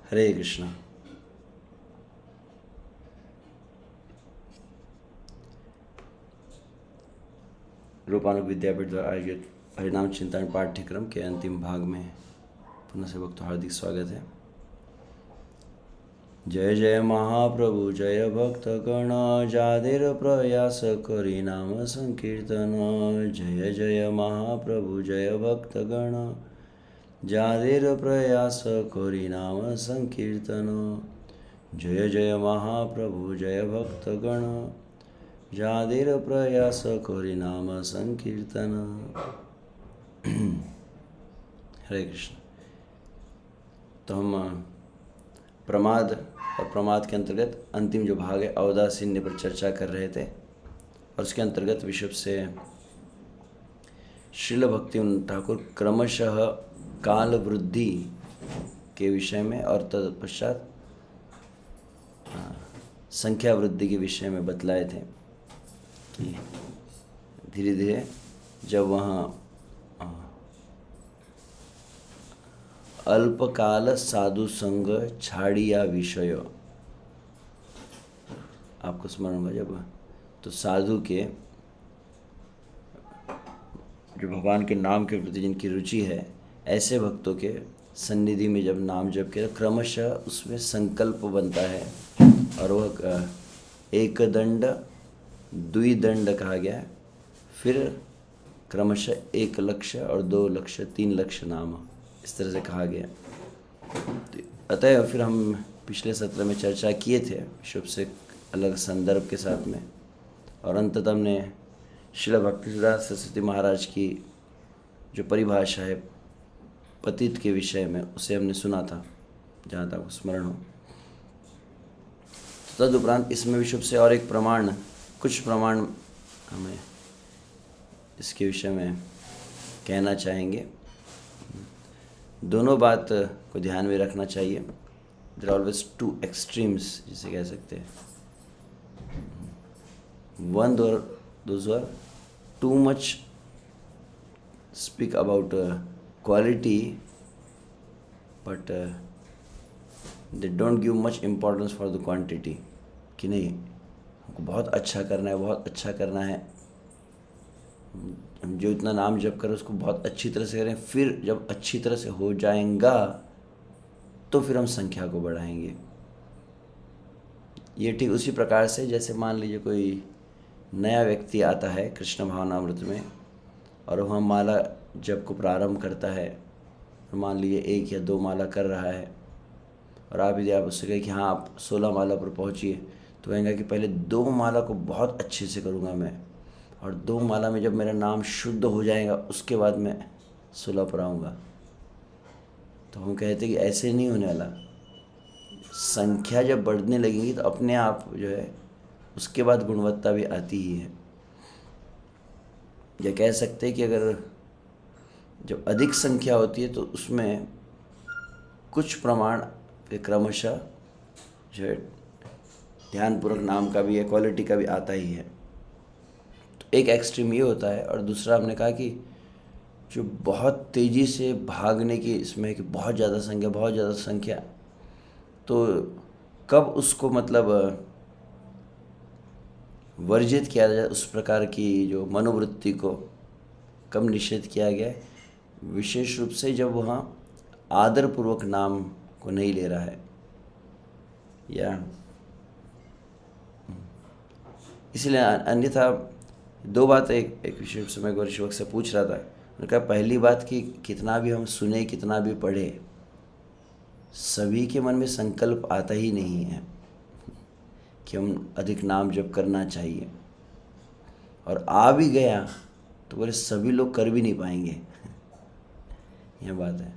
हरे कृष्णा। रूपानुग विद्यापीठ द्वारा आयोजित हरिनाम चिंतन पाठ्यक्रम के अंतिम भाग में पुनः से भक्तों हार्दिक स्वागत है। जय जय महाप्रभु जय भक्त गण जादेर प्रयास करी नाम संकीर्तन। जय जय महाप्रभु जय भक्त गण जादेर प्रयास करी नाम संकीर्तन। जय जय महाप्रभु जय भक्त गण जादेर प्रयास करी नाम संकीर्तन। हरे कृष्ण। तो हम प्रमाद और प्रमाद के अंतर्गत अंतिम जो भाग है अवदासीन्य पर चर्चा कर रहे थे और उसके अंतर्गत विषय से श्रील भक्तिवेदांत ठाकुर क्रमशः काल वृद्धि के विषय में और तत्पश्चात संख्या वृद्धि के विषय में बतलाए थे कि धीरे धीरे जब वहाँ अल्पकाल साधु संग छाड़िया विषय, आपको स्मरण होगा जब तो साधु के जो भगवान के नाम के प्रति जिनकी रुचि है ऐसे भक्तों के सन्निधि में जब नाम जप के क्रमशः उसमें संकल्प बनता है और वह एक दंड द्विदंड कहा गया है, फिर क्रमशः 1 लक्ष्य और 2 लक्ष्य 3 लक्ष्य नाम इस तरह से कहा गया। अतः फिर हम पिछले सत्र में चर्चा किए थे शुभ से अलग संदर्भ के साथ में और अंततः हमने श्रील भक्तिसिद्धांत सरस्वती महाराज की जो परिभाषा है पतित के विषय में उसे हमने सुना था जहाँ तक स्मरण हो। तदुपरांत इसमें विषुभ से और एक प्रमाण, कुछ प्रमाण हमें इसके विषय में कहना चाहेंगे। दोनों बात को ध्यान में रखना चाहिए। देयर आर ऑलवेज 2 एक्सट्रीम्स जिसे कह सकते हैं। One, those who are too much speak about quality but they don't give much importance for the quantity, कि नहीं हमको बहुत अच्छा करना है, बहुत अच्छा करना है, हम जो इतना नाम जप करें उसको बहुत अच्छी तरह से करें, फिर जब अच्छी तरह से हो जाएगा तो फिर हम संख्या को बढ़ाएंगे। ये ठीक उसी प्रकार से जैसे मान लीजिए कोई नया व्यक्ति आता है कृष्ण भावनामृत में और वह माला जप को प्रारंभ करता है, मान लीजिए 1 या 2 माला कर रहा है और आप यदि आप उससे कहें कि हाँ आप 16 माला पर पहुँचिए तो कहेंगे कि पहले 2 माला को बहुत अच्छे से करूँगा मैं और 2 माला में जब मेरा नाम शुद्ध हो जाएगा उसके बाद मैं 16 पर आऊँगा। तो हम कहते हैं कि ऐसे नहीं होने वाला। संख्या जब बढ़ने लगेगी तो अपने आप जो है उसके बाद गुणवत्ता भी आती ही है। या कह सकते हैं कि अगर जब अधिक संख्या होती है तो उसमें कुछ प्रमाण क्रमशः जो है ध्यानपूर्वक नाम का भी है, क्वालिटी का भी आता ही है। तो एक एक्सट्रीम ये होता है और दूसरा हमने कहा कि जो बहुत तेज़ी से भागने की इसमें कि बहुत ज़्यादा संख्या, तो कब उसको मतलब वर्जित किया जाए, उस प्रकार की जो मनोवृत्ति को कब निषेध किया गया है, विशेष रूप से जब वहाँ आदरपूर्वक नाम को नहीं ले रहा है। या इसलिए अन्यथा 2 बात एक विशेष समय गौरीशवक से पूछ रहा था। उन्होंने कहा पहली बात कि कितना भी हम सुने, कितना भी पढ़े, सभी के मन में संकल्प आता ही नहीं है कि हम अधिक नाम जप करना चाहिए, और आ भी गया तो बोले सभी लोग कर भी नहीं पाएंगे। यह बात है।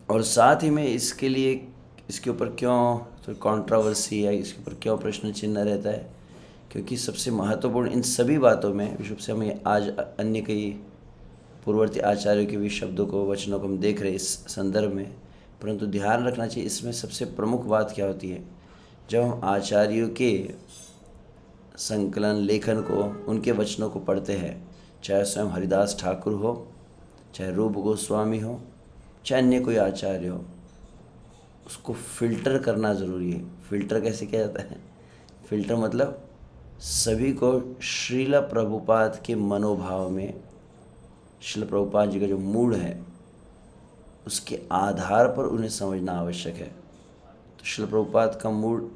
और साथ ही में इसके लिए इसके ऊपर क्यों तो कंट्रोवर्सी है, इसके ऊपर क्यों प्रश्न चिन्ह रहता है, क्योंकि सबसे महत्वपूर्ण इन सभी बातों में विशुभ से हमें आज अन्य कई पूर्ववर्ती आचार्यों के भी शब्दों को, वचनों को हम देख रहे हैं इस संदर्भ में, परंतु ध्यान रखना चाहिए इसमें सबसे प्रमुख बात क्या होती है। जब हम आचार्यों के संकलन लेखन को, उनके वचनों को पढ़ते हैं, चाहे स्वयं हरिदास ठाकुर हो, चाहे रूप गोस्वामी हो, चाहे अन्य कोई आचार्य हो, उसको फिल्टर करना ज़रूरी है। फिल्टर कैसे किया जाता है? फिल्टर मतलब सभी को श्रील प्रभुपाद के मनोभाव में, श्रील प्रभुपाद जी का जो मूड है उसके आधार पर उन्हें समझना आवश्यक है। तो श्रील प्रभुपाद का मूड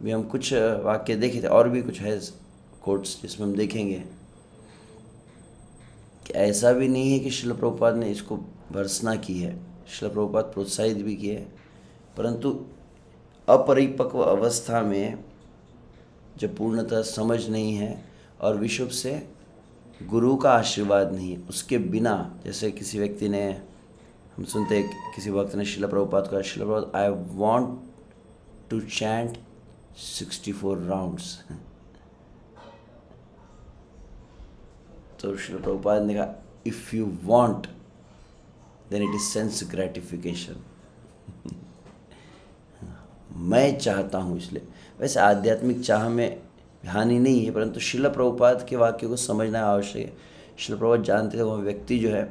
भी हम कुछ वाक्य देखे थे, और भी कुछ है कोट्स जिसमें हम देखेंगे कि ऐसा भी नहीं है कि श्रील प्रभुपाद ने इसको भर्त्सना की है। श्रील प्रभुपाद प्रोत्साहित भी किए, परंतु अपरिपक्व अवस्था में जब पूर्णतः समझ नहीं है और विशुद्ध से गुरु का आशीर्वाद नहीं है, उसके बिना, जैसे किसी व्यक्ति ने, हम सुनते हैं किसी वक्त ने श्रील प्रभुपाद को, Srila Prabhupada I want to chant 64 rounds. तो श्रील प्रभुपाद ने कहा if you want then it is sense gratification. मैं चाहता हूँ इसलिए। वैसे आध्यात्मिक चाह में हानि नहीं है, परंतु श्रील प्रभुपाद के वाक्य को समझना आवश्यक है। श्रील प्रभुपाद जानते थे वह व्यक्ति जो है,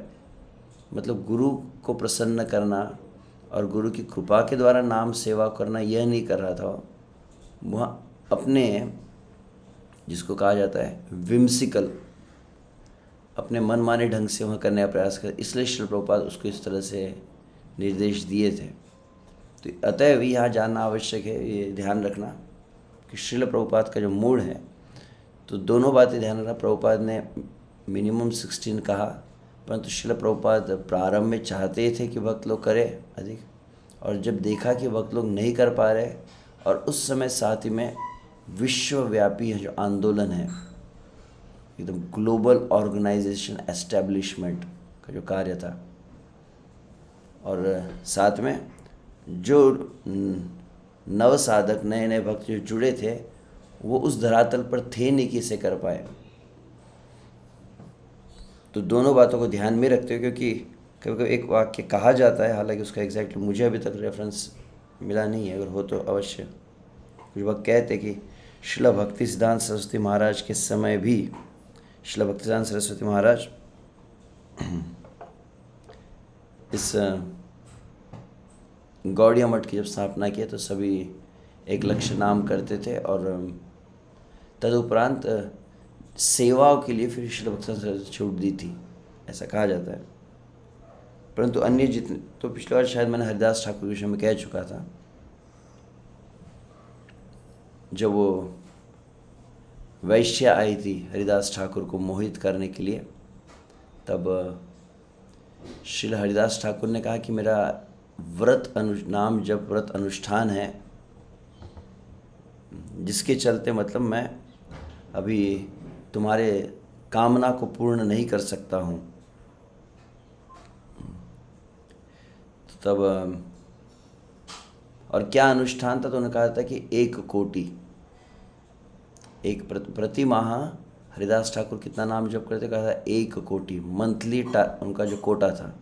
मतलब गुरु को प्रसन्न करना और गुरु की कृपा के द्वारा नाम सेवा करना, यह नहीं कर रहा था। वह अपने, जिसको कहा जाता है विम्सिकल, अपने मनमाने ढंग से वह करने का प्रयास कर, इसलिए श्रील प्रभुपाद उसको इस तरह से निर्देश दिए थे। तो अतएव यहाँ जानना आवश्यक है, ये ध्यान रखना कि श्रील प्रभुपाद का जो मूड है, तो दोनों बातें ध्यान रखना। प्रभुपाद ने मिनिमम 16 कहा, परंतु श्रील प्रभुपाद प्रारंभ में चाहते थे कि भक्त लोग करें अधिक, और जब देखा कि भक्त लोग नहीं कर पा रहे, और उस समय साथ ही में विश्वव्यापी जो आंदोलन है, एकदम ग्लोबल ऑर्गेनाइजेशन एस्टेब्लिशमेंट का जो कार्य था, और साथ में जो नव साधक, नए नए भक्त जो जुड़े थे, वो उस धरातल पर थे नहीं कि इसे कर पाए। तो दोनों बातों को ध्यान में रखते हुए, क्योंकि कभी कभी एक वाक्य कहा जाता है, हालांकि उसका एग्जैक्टली मुझे अभी तक रेफरेंस मिला नहीं है, अगर हो तो अवश्य। कुछ वक्त कहते कि श्रील भक्ति सिद्धांत सरस्वती महाराज के समय भी, श्रील भक्ति सिद्धांत सरस्वती महाराज इस गौड़िया मठ की जब स्थापना की तो सभी एक लक्ष्य नाम करते थे, और तदुपरांत सेवाओं के लिए फिर श्रील भक्ति सिद्धांत छूट दी थी, ऐसा कहा जाता है। परंतु अन्य जितने, तो पिछले बार शायद मैंने हरिदास ठाकुर के विषय में कह चुका था, जब वो वैश्या आई थी हरिदास ठाकुर को मोहित करने के लिए, तब श्रील हरिदास ठाकुर ने कहा कि मेरा नाम जब व्रत अनुष्ठान है, जिसके चलते मतलब मैं अभी तुम्हारे कामना को पूर्ण नहीं कर सकता हूँ। तो तब और क्या अनुष्ठान था, तो उन्होंने कहा था कि 1 कोटि, एक प्रति माह हरिदास ठाकुर कितना नाम जप करते, कहा था 1 कोटि, मंथली उनका जो कोटा था।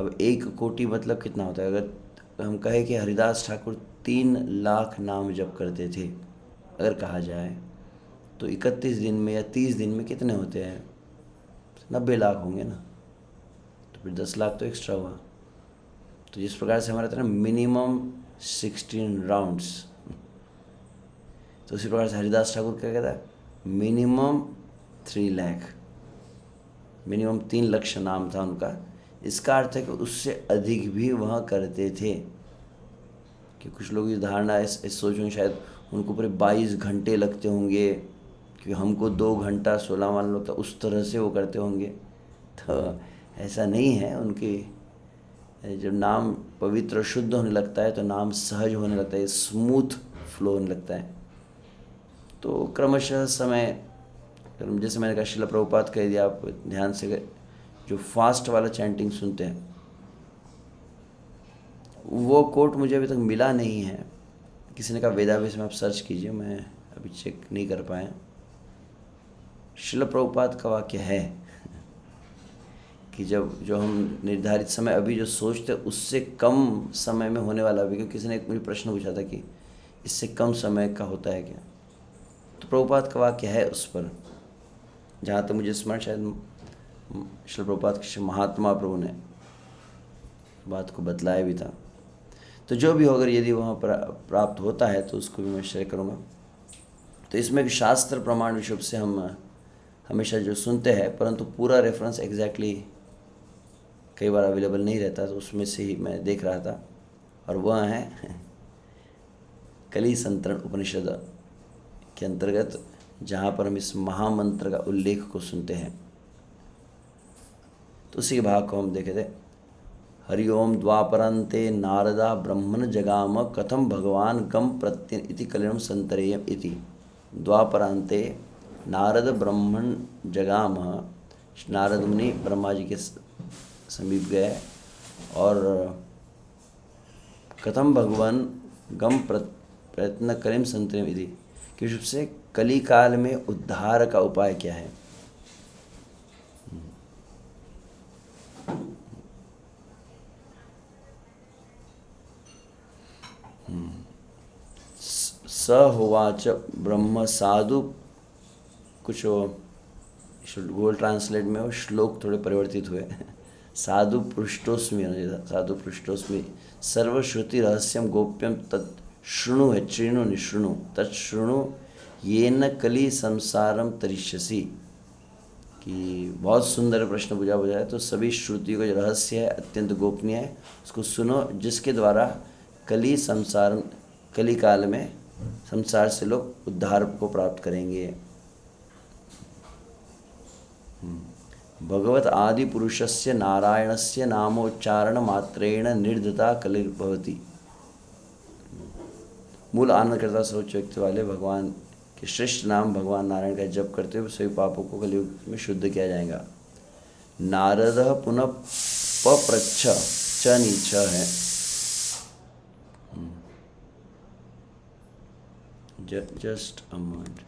अब 1 कोटि मतलब कितना होता है? अगर हम कहें कि हरिदास ठाकुर 3 लाख नाम जप करते थे, अगर कहा जाए, तो 31 दिन में या 30 दिन में कितने होते हैं? 90 लाख होंगे ना, तो फिर 10 लाख तो एक्स्ट्रा हुआ। तो जिस प्रकार से हमारा था ना मिनिमम 16 राउंड्स, तो उसी प्रकार से हरिदास ठाकुर क्या कहता है, मिनिमम 3 लाख, मिनिमम 3 लक्ष नाम था उनका। इसका अर्थ है कि उससे अधिक भी वह करते थे। कि कुछ लोग इस धारणा इस सोचेंगे शायद उनको पूरे 22 घंटे लगते होंगे, कि हमको 2 घंटा 16 मान लो, तो उस तरह से वो करते होंगे। तो ऐसा नहीं है। उनके जब नाम पवित्र शुद्ध होने लगता है तो नाम सहज होने लगता है, स्मूथ फ्लो होने लगता है। तो क्रमशः समय, जैसे मैंने कहा श्रील प्रभुपाद कह दिया, आप ध्यान से जो फास्ट वाला चैंटिंग सुनते हैं, वो कोट मुझे अभी तक मिला नहीं है। किसी ने कहा वेदावेश में आप सर्च कीजिए, मैं अभी चेक नहीं कर पाए। श्रील प्रभुपाद का वाक्य है कि जब जो हम निर्धारित समय अभी जो सोचते उससे कम समय में होने वाला भी, क्योंकि किसी ने एक मुझे प्रश्न पूछा था कि इससे कम समय का होता है क्या, तो प्रभुपाद का वाक्य है उस पर। जहाँ तक मुझे स्मरण, शायद श्रील प्रभुपाद के महात्मा प्रभु ने बात को बतलाया भी था। तो जो भी हो, अगर यदि वहाँ प्राप्त होता है तो उसको भी मैं शेयर करूँगा। तो इसमें भी शास्त्र प्रमाण विषय से हम हमेशा जो सुनते हैं, परंतु पूरा रेफरेंस एग्जैक्टली कई बार अवेलेबल नहीं रहता, तो उसमें से ही मैं देख रहा था, और वह है कली संतरण उपनिषद के अंतर्गत, जहाँ पर हम इस महामंत्र का उल्लेख को सुनते हैं। तो उसी भाग को हम देखे थे। हरि ओम द्वापरांते नारदा ब्रह्मण जगाम कथम भगवान गम प्रत्यन इति कलिनम संतरेयम इति। द्वापरांते नारद ब्रह्मण जगाम, नारद मुनि ब्रह्मा जी के समीप गए, और कथम भगवान गम प्रयत्न करें संतरेयम इति, कि उससे कली काल में उद्धार का उपाय क्या है। स होवाच ब्रह्म साधु, कुछ गूगल ट्रांसलेट में वो श्लोक थोड़े परिवर्तित हुए। साधु पृष्ठोस्मि, साधु पृष्ठोस्मि सर्वश्रुति रहस्यम गोप्यम तत् शृणु है, चृणु निशृणु तत्शृणु येन कली संसारम तरिष्यसि। कि बहुत सुंदर प्रश्न पूछा है। तो सभी श्रुतियों का जो रहस्य है अत्यंत गोपनीय है, उसको सुनो, जिसके द्वारा कली काल में संसार से लोग उद्धार को प्राप्त करेंगे। भगवत आदि पुरुषस्य नारायणस्य नामोच्चारण मात्रेण निर्धता कलिर्भवति। मूल आनंदकर्ता सोच व्यक्ति वाले भगवान के श्रेष्ठ नाम भगवान नारायण का जप करते हुए सभी पापों को कलियुग में शुद्ध किया जाएगा। नारद पुनः पप्रच्छ च नीच है। Just a moment.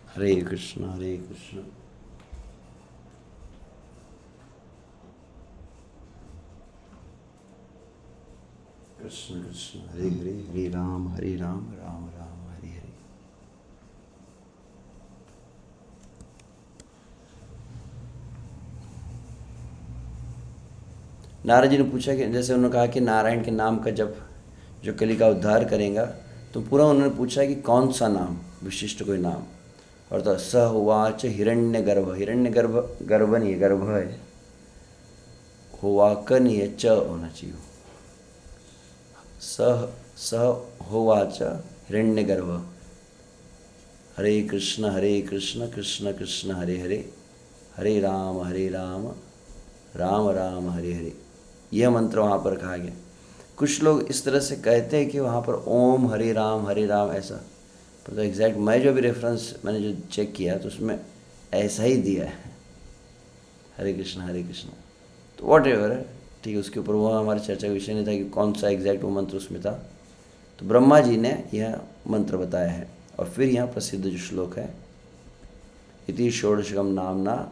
Hare Krishna Hare Krishna. Krishna Krishna Hare Hare, Hare Ram Ram Ram Hare Hare. Narad ji ने पूछा कि जैसे उन्होंने कहा कि नारायण के नाम का जब जो कली का उद्धार करेगा, तो पूरा उन्होंने पूछा कि कौन सा नाम, विशिष्ट कोई नाम। और तो स होवाच हिरण्य गर्भ, हिरण्य गर्भ नहीं है, गर्भ है, होवाक नहीं है, च होना चाहिए। स होवाच हिरण्य गर्भ। हरे कृष्ण कृष्ण कृष्ण हरे हरे, हरे राम राम राम हरे हरे। यह मंत्र वहाँ पर कहा गया। कुछ लोग इस तरह से कहते हैं कि वहाँ पर ओम हरे राम ऐसा, पर तो एग्जैक्ट मैं जो भी रेफरेंस मैंने जो चेक किया तो उसमें ऐसा ही दिया है, हरे कृष्ण। तो वॉट एवर है, ठीक है, उसके ऊपर वो हमारी चर्चा का विषय नहीं था कि कौन सा एग्जैक्ट वो मंत्र उसमें था। तो ब्रह्मा जी ने यह मंत्र बताया है। और फिर यहाँ प्रसिद्ध जो श्लोक है, इति षोडशकम नामना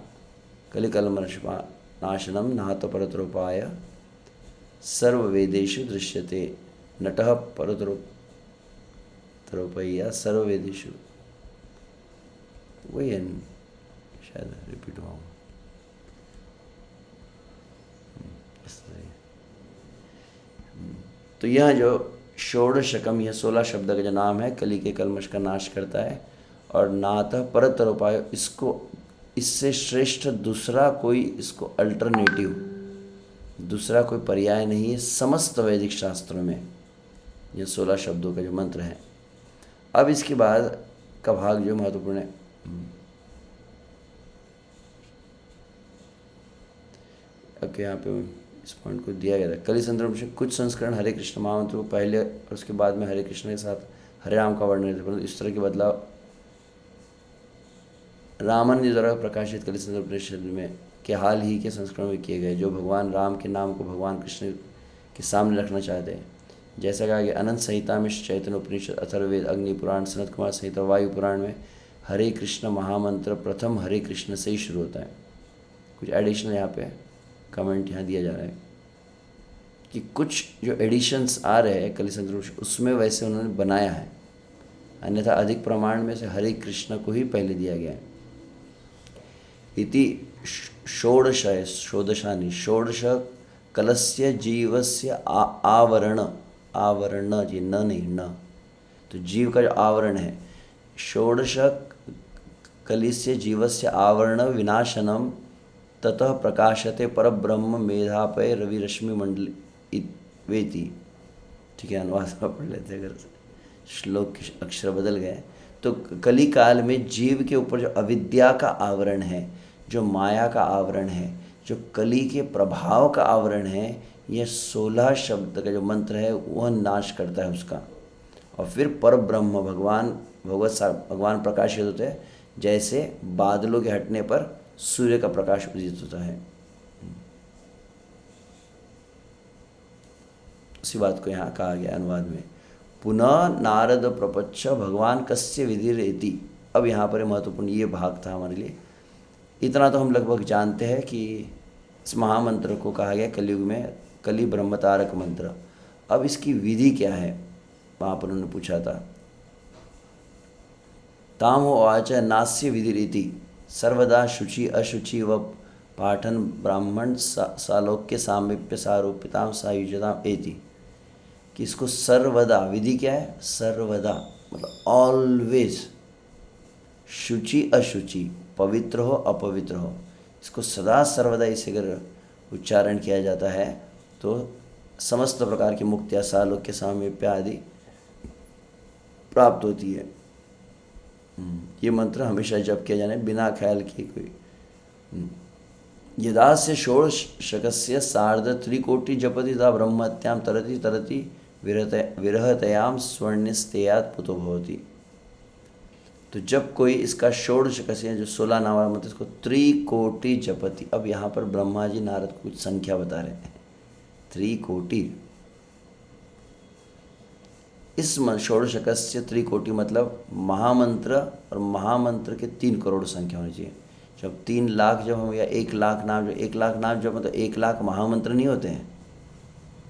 कलिकलमर्षपा नाशनम नाथ परतरोपाय सर्ववेदेषु दृश्यते नटः परतरोपय्या सर्ववेदेषु। वही है शायद, रिपीट हुआ। तो यह जो षोडशकम, यह 16 शब्द का जो नाम है, कली के कलमश का नाश करता है। और नाथ परतरोपाय, इसको इससे श्रेष्ठ दूसरा कोई, इसको अल्टरनेटिव दूसरा कोई पर्याय नहीं है समस्त वैदिक शास्त्रों में, यह 16 शब्दों का जो मंत्र है। अब इसके बाद का भाग जो महत्वपूर्ण है, ओके, यहाँ पे इस पॉइंट को दिया गया था। कली संदर्भ में कुछ संस्करण हरे कृष्ण महामंत्र को पहले और उसके बाद में हरे कृष्ण के साथ हरे राम का वर्णन है, परंतु इस तरह के बदलाव रामन जी द्वारा प्रकाशित कली संदर्भ परिषद में के हाल ही के संस्करण में किए गए, जो भगवान राम के नाम को भगवान कृष्ण के सामने रखना चाहते हैं। जैसा कहा गया अनंत संहिता में, चैतन्य उपनिषद, अथर्ववेद, अग्नि पुराण, सनत कुमार संहिता, वायु पुराण में हरे कृष्ण महामंत्र प्रथम हरे कृष्ण से ही शुरू होता है। कुछ एडिशनल यहाँ पे कमेंट यहाँ दिया जा रहा है कि कुछ जो एडिशंस आ रहे हैं कली संदर्भ उसमें वैसे उन्होंने बनाया है, अन्यथा अधिक प्रमाण में से हरे कृष्ण को ही पहले दिया गया है। इति षोडश है, षोडशानि, षोडश कलस्य जीवस्य आवरण, आवरण जी न नहीं न, तो जीव का जो आवरण है, षोडश कलिस्य जीवस्य आवरण विनाशनम ततः प्रकाशते परब्रह्म मेधापय रविरश्मि मंडल वेति। ठीक है, अनुवाद में पढ़ लेते अगर श्लोक के अक्षर बदल गए। तो कली काल में जीव के ऊपर जो अविद्या का आवरण है, जो माया का आवरण है, जो कली के प्रभाव का आवरण है, यह 16 शब्द का जो मंत्र है वह नाश करता है उसका। और फिर पर ब्रह्म भगवान प्रकाशित होते हैं, जैसे बादलों के हटने पर सूर्य का प्रकाश उदित होता है। उसी बात को यहाँ कहा गया अनुवाद में, पुनः नारद प्रपच्छ भगवान कस्य विधिरेति। अब यहाँ पर महत्वपूर्ण ये भाग था हमारे लिए। इतना तो हम लगभग जानते हैं कि इस महामंत्र को कहा गया कलयुग में कली ब्रह्मतारक मंत्र। अब इसकी विधि क्या है, वहाँ पर उन्होंने पूछा था। ताम उवाच नास्य विधिरीति सर्वदा शुचि अशुचि व पाठन ब्राह्मण सालोक्य सामीप्य सारूप्यताम सायुज्यताम एति। कि इसको सर्वदा, विधि क्या है, सर्वदा मतलब ऑलवेज, शुचि अशुचि, पवित्र हो अपवित्र हो, इसको सदा सर्वदा इसे अगर उच्चारण किया जाता है तो समस्त प्रकार की मुक्तियाँ सालोक्य सामीप्य आदि प्राप्त होती है। ये मंत्र हमेशा जप किया जाने बिना ख्याल किए कोई। यदा से षोडशकस्य सार्ध त्रिकोटि जपति तदा ब्रह्मत्याम तरति तरति विरहतयाम स्वर्णिस्तेयात पुतो भवति। तो जब कोई इसका षोडशकस्य जो 16 नाम वाला मंत्र, इसको त्रिकोटि जपति। अब यहाँ पर ब्रह्मा जी नारद को कुछ संख्या बता रहे हैं, त्रिकोटि। इस षोडशकस्य त्रिकोटि मतलब महामंत्र, और महामंत्र के 3 करोड़ संख्या होनी चाहिए। जब 3 लाख जब हम, या 1 लाख नाम, जो 1 लाख नाम जब मतलब 1 लाख महामंत्र नहीं होते हैं,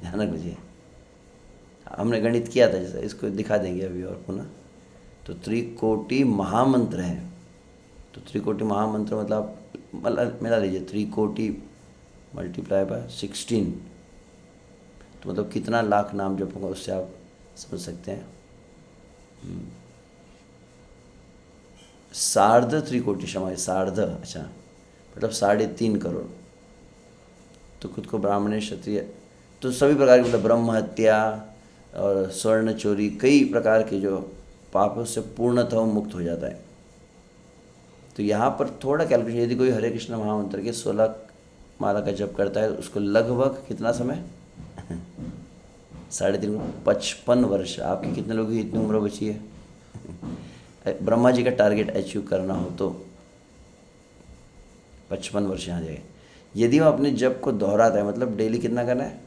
ध्यान रख लीजिए। हमने गणित किया था जैसा, इसको दिखा देंगे अभी और पुनः। तो त्रिकोटि महामंत्र है, तो त्रिकोटि महामंत्र मतलब मिला लीजिए, त्रिकोटि मल्टीप्लाई बाय 16, तो मतलब कितना लाख नाम जब होगा उससे आप समझ सकते हैं। सार्ध त्रिकोटि, क्षमा सार्ध, अच्छा मतलब 3.5 करोड़। तो खुद को ब्राह्मण क्षत्रिय, तो सभी प्रकार की मतलब ब्रह्म हत्या और स्वर्ण चोरी, कई प्रकार के जो पाप है उससे पूर्णतः मुक्त हो जाता है। तो यहाँ पर थोड़ा कैलकुलेशन, यदि कोई हरे कृष्ण महामंत्र के 16 माला का जप करता है, उसको लगभग कितना समय 3.5 55 वर्ष। आपके कितने लोगों की इतनी उम्र बची है? ब्रह्मा जी का टारगेट अचीव करना हो तो 55 वर्ष यहाँ जाएगा। यदि वो अपने जप को दोहराता है, मतलब डेली कितना करना है,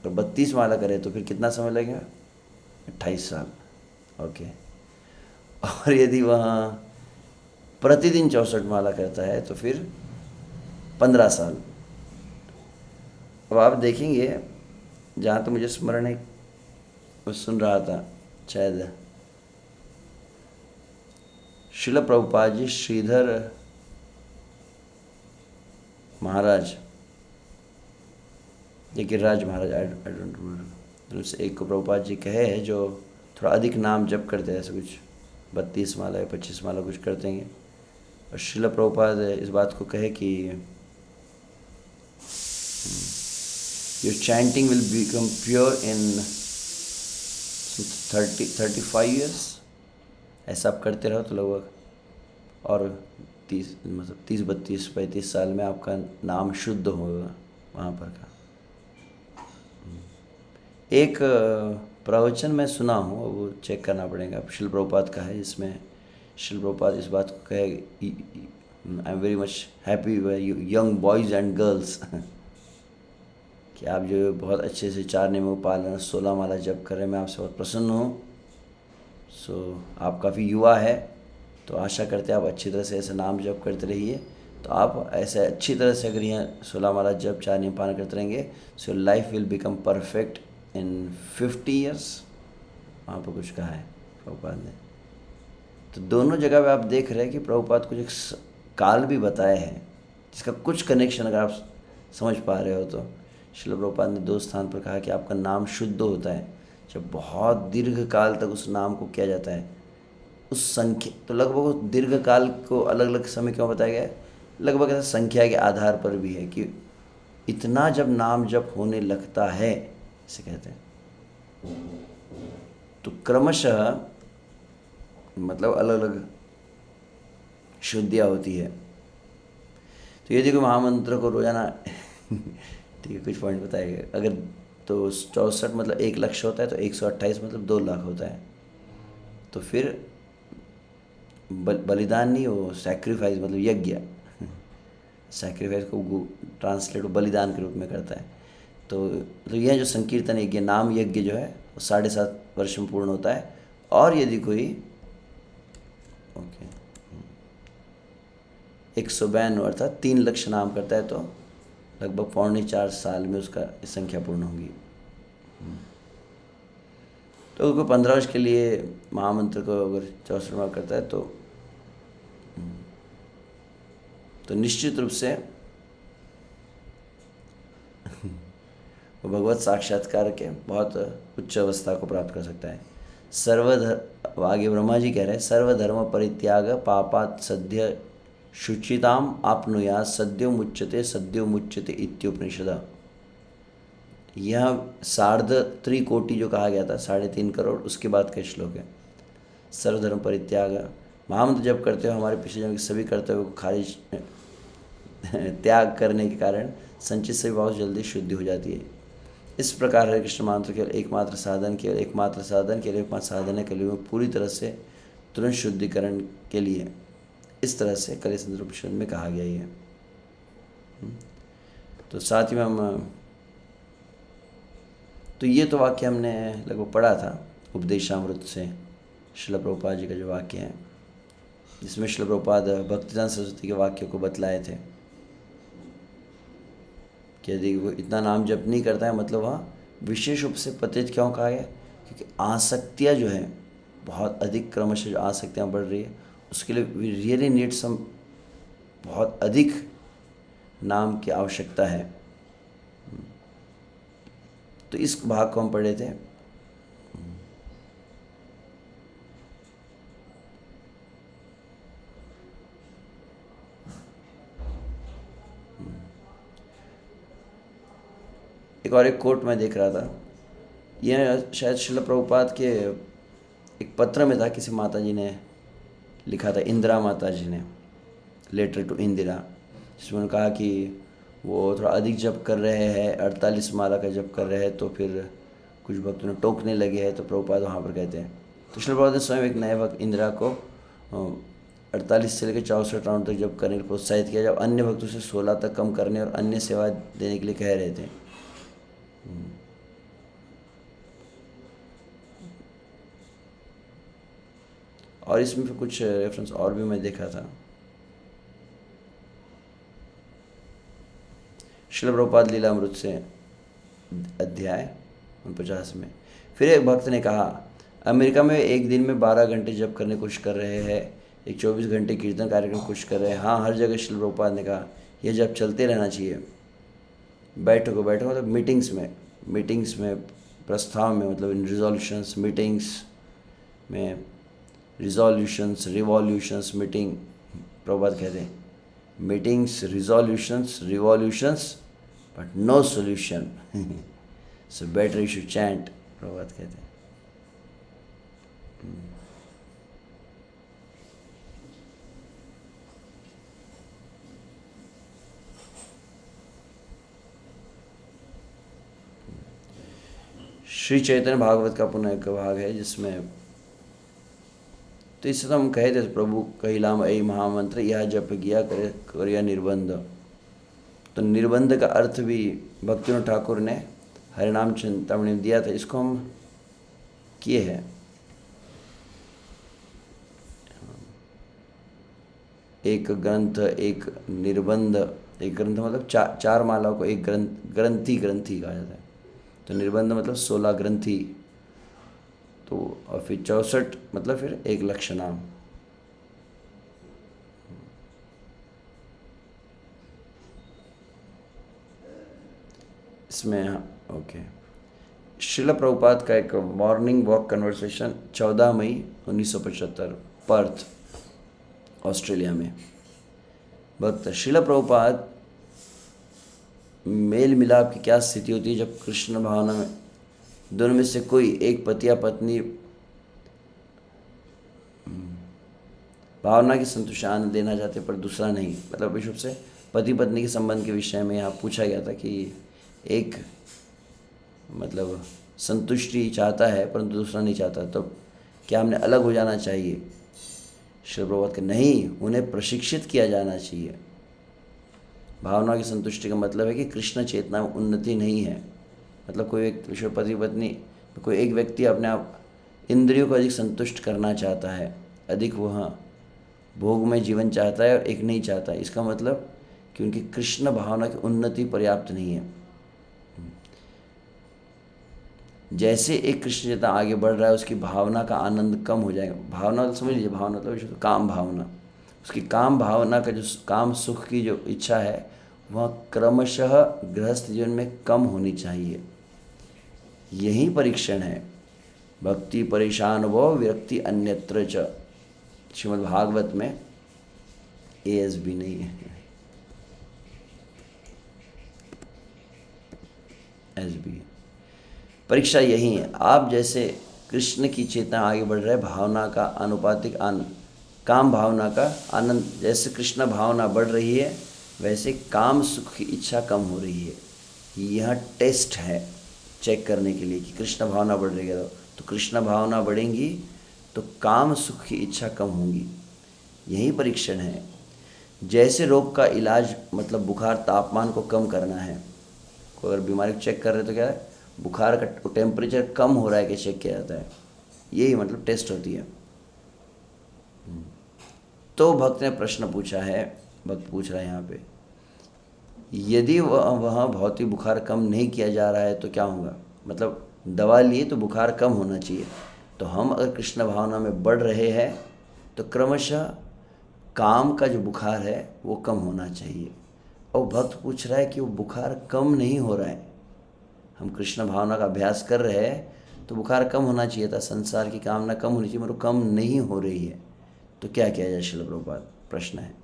तो 32 माला करे तो फिर कितना समय लगेगा, 28 साल। ओके। और यदि वहाँ प्रतिदिन 64 माला करता है तो फिर 15 साल। अब आप देखेंगे, जहाँ तो मुझे स्मरण है, वो सुन रहा था शायद शिल प्रभुपाद जी, श्रीधर महाराज या गिरिराज महाराज, आई डोंट रिमेंबर, उससे एक को प्रभुपाद जी कहे हैं जो थोड़ा अधिक नाम जप करते हैं, ऐसे कुछ 32 माला या 25 माला कुछ करते हैं। और शिल प्रभुपाद इस बात को कहे कि your chanting will become pure in 35 years. ऐसा आप करते रहो तो लगभग, और 30-32-35 साल में आपका नाम शुद्ध होगा वहाँ पर का। एक प्रवचन मैं सुना हूँ, वो चेक करना पड़ेगा, शिल प्रभुपाद का है, जिसमें शिल प्रभुपाद इस बात को कहे, I am very much happy young boys and girls कि आप जो बहुत अच्छे से 4 नियमों का पालन 16 माला जप कर रहे हैं, मैं आपसे बहुत प्रसन्न हूँ। सो आप काफ़ी युवा है, तो आशा करते हैं आप अच्छी तरह से ऐसे नाम जप करते रहिए। तो आप ऐसे अच्छी तरह से अगर यहाँ 16 माला जप 4 नियम पालन करते रहेंगे, so life will become perfect in 50 years. वहाँ पर कुछ कहा है प्रभुपाद ने। तो दोनों जगह पे आप देख रहे हैं कि प्रभुपाद कुछ एक काल भी बताए हैं जिसका कुछ कनेक्शन अगर आप समझ पा रहे हो तो श्रील प्रभुपाद ने 2 स्थान पर कहा कि आपका नाम शुद्ध होता है जब बहुत दीर्घ काल तक उस नाम को किया जाता है। उस संख्या तो लगभग दीर्घ काल को अलग अलग समय क्यों बताया गया है, लगभग ऐसा संख्या के आधार पर भी है कि इतना जब नाम जप होने लगता है, इसे कहते हैं, तो क्रमशः मतलब अलग अलग शुद्धियाँ होती है। तो यदि कोई महामंत्र को रोजाना ठीक है, कुछ पॉइंट बताएगा। अगर तो 64 मतलब 1 लक्ष्य होता है, तो 128 मतलब 2 लाख होता है। तो फिर बलिदान नहीं, वो सैक्रिफाइस मतलब यज्ञ सैक्रिफाइस को ट्रांसलेट वो बलिदान के रूप में करता है। तो यह जो संकीर्तन यज्ञ, नाम यज्ञ जो है वो 7.5 वर्ष में पूर्ण होता है। और यदि कोई 192 अर्थात 3 लक्ष नाम करता है तो लगभग 4.25 साल में उसका संख्या पूर्ण होगी। तो कोई 15 वर्ष के लिए महामंत्र को अगर 64 बार करता है तो निश्चित रूप से वो भगवत साक्षात्कार के बहुत उच्च अवस्था को प्राप्त कर सकता है। सर्वधर्म, आगे ब्रह्मा जी कह रहे हैं, सर्वधर्म परित्याग पापात् सद्य शुचिताम आपनुया सद्यो मुच्यते इत्युपनिषद। यह 3.5 जो कहा गया था, 3.5 करोड़, उसके बाद का श्लोक है। सर्वधर्म परित्याग, महामंत्र जब करते हो हमारे पिछले जन्म के सभी कर्तव्यों को खारिज त्याग करने के कारण संचित सभी बहुत जल्दी शुद्धि हो जाती है। इस प्रकार हरे कृष्ण मंत्र केवल एकमात्र साधन है कलियुग में पूरी तरह से तुरंत शुद्धिकरण के लिए। इस तरह से कलि संदर्भ उपनिषद में कहा गया ही है। तो साथ ही में हम तो ये तो वाक्य हमने लगभग पढ़ा था उपदेशामृत से, श्रील प्रभुपाद जी का जो वाक्य है, जिसमें श्रील प्रभुपाद भक्तिदान सरस्वती के वाक्य को बतलाए थे कि यदि वो इतना नाम जप नहीं करता है, मतलब वहाँ विशेष रूप से पतित क्यों कहा गया, क्योंकि आसक्तियाँ जो है बहुत अधिक, क्रमशः जो आसक्तियाँ बढ़ रही है, उसके लिए वी रियली नीड सम, बहुत अधिक नाम की आवश्यकता है। तो इस भाग को हम पढ़े थे। एक कोट मैं देख रहा था, यह शायद श्रील प्रभुपाद के एक पत्र में था, किसी माता जी ने लिखा था, इंदिरा माता जी ने, लेटर टू इंदिरा, जिसमें उन्होंने कहा कि वो थोड़ा अधिक जप कर रहे हैं, 48 माला का जप कर रहे हैं, तो फिर कुछ भक्त उन्हें टोकने लगे हैं। तो प्रभुपाद वहाँ पर कहते हैं, तो श्रील प्रभुपाद ने स्वयं एक नए भक्त इंदिरा को 48 से लेकर 64 राउंड तक जप करने के लिए प्रोत्साहित किया, जब अन्य भक्तों से 16 तक कम करने और अन्य सेवा देने के लिए कह रहे थे। और इसमें फिर कुछ रेफरेंस और भी मैं देखा था। श्रील प्रभुपाद लीलामृत से अध्याय 49 में फिर एक भक्त ने कहा, अमेरिका में एक दिन में 12 घंटे जप करने की कोशिश कर रहे हैं, एक 24 घंटे कीर्तन कार्यक्रम कोशिश कर रहे हैं। हाँ, हर जगह श्रील प्रभुपाद ने कहा यह जप चलते रहना चाहिए। बैठो मतलब मीटिंग्स में प्रस्ताव में, मतलब इन रिजोल्यूशंस, मीटिंग्स में, रिवॉल्यूशंस मीटिंग, प्रभुपाद कहते हैं meetings, revolutions but no solution, so better you should chant, Prabhupada कहते हैं। श्री चैतन्य भागवत का पुनः एक भाग है जिसमें, तो इससे तो हम कहे थे, प्रभु कहिलाम ऐ महामंत्र यह जप किया करिया निर्बंध। तो निर्बंध का अर्थ भी भक्तिविनोद ठाकुर ने हरिनाम चिंतामणि में दिया था, इसको हम किए हैं। एक ग्रंथ, एक निर्बंध, एक ग्रंथ मतलब 4 मालाओं को एक ग्रंथि कहा जाता है। तो निर्बंध मतलब 16 ग्रंथि, तो और फिर 64 मतलब फिर 1 लक्ष नाम। इसमें ओके। शिला प्रभुपाद का एक मॉर्निंग वॉक कन्वर्सेशन 14 मई 1975, पर्थ, ऑस्ट्रेलिया में। भक्त शिला प्रभुपाद, मेल मिलाप की क्या स्थिति होती है जब कृष्ण भावना में दोनों में से कोई एक पति या पत्नी भावना की संतुष्टि आनंद लेना चाहते पर दूसरा नहीं। मतलब विश्व से पति पत्नी के संबंध के विषय में यहाँ पूछा गया था कि एक मतलब संतुष्टि चाहता है परंतु दूसरा नहीं चाहता, तो क्या हमने अलग हो जाना चाहिए? श्री प्रभुपाद के नहीं, उन्हें प्रशिक्षित किया जाना चाहिए। भावना की संतुष्टि का मतलब है कि कृष्ण चेतना में उन्नति नहीं है। मतलब कोई एक विश्व पति पत्नी, कोई एक व्यक्ति अपने आप इंद्रियों को अधिक संतुष्ट करना चाहता है, अधिक वह भोग में जीवन चाहता है, और एक नहीं चाहता। इसका मतलब कि उनकी कृष्ण भावना की उन्नति पर्याप्त नहीं है। जैसे एक कृष्ण चेतना आगे बढ़ रहा है, उसकी भावना का आनंद कम हो जाएगा। भावना समझ लीजिए, भावना मतलब काम भावना, उसकी काम भावना का जो काम सुख की जो इच्छा है वह क्रमशः गृहस्थ जीवन में कम होनी चाहिए। यही परीक्षण है। भक्ति परेशान वो विरक्ति अन्यत्र च, श्रीमद् भागवत में ASB नहीं है, SB। परीक्षा यही है। आप जैसे कृष्ण की चेतना आगे बढ़ रहा है, भावना का अनुपातिक काम भावना का आनंद, जैसे कृष्ण भावना बढ़ रही है वैसे काम सुख की इच्छा कम हो रही है। यह टेस्ट है चेक करने के लिए कि कृष्ण भावना बढ़ रही है, तो कृष्ण भावना बढ़ेंगी तो काम सुख की इच्छा कम होगी। यही परीक्षण है। जैसे रोग का इलाज मतलब बुखार तापमान को कम करना है, कोई अगर बीमारी को चेक कर रहे तो क्या है, बुखार का टेम्परेचर कम हो रहा है कि चेक किया जाता है। यही मतलब टेस्ट होती है। तो भक्त ने प्रश्न पूछा है, भक्त पूछ रहा है यहाँ पे, यदि वह भौतिक बुखार कम नहीं किया जा रहा है तो क्या होगा? मतलब दवा लिए तो बुखार कम होना चाहिए, तो हम अगर कृष्ण भावना में बढ़ रहे हैं तो क्रमशः काम का जो बुखार है वो कम होना चाहिए। और भक्त पूछ रहा है कि वो बुखार कम नहीं हो रहा है, हम कृष्ण भावना का अभ्यास कर रहे हैं तो बुखार कम होना चाहिए था, संसार की कामना कम होनी चाहिए, मगर कम नहीं हो रही है, तो क्या किया जाए? श्रील प्रभुपाद प्रश्न है।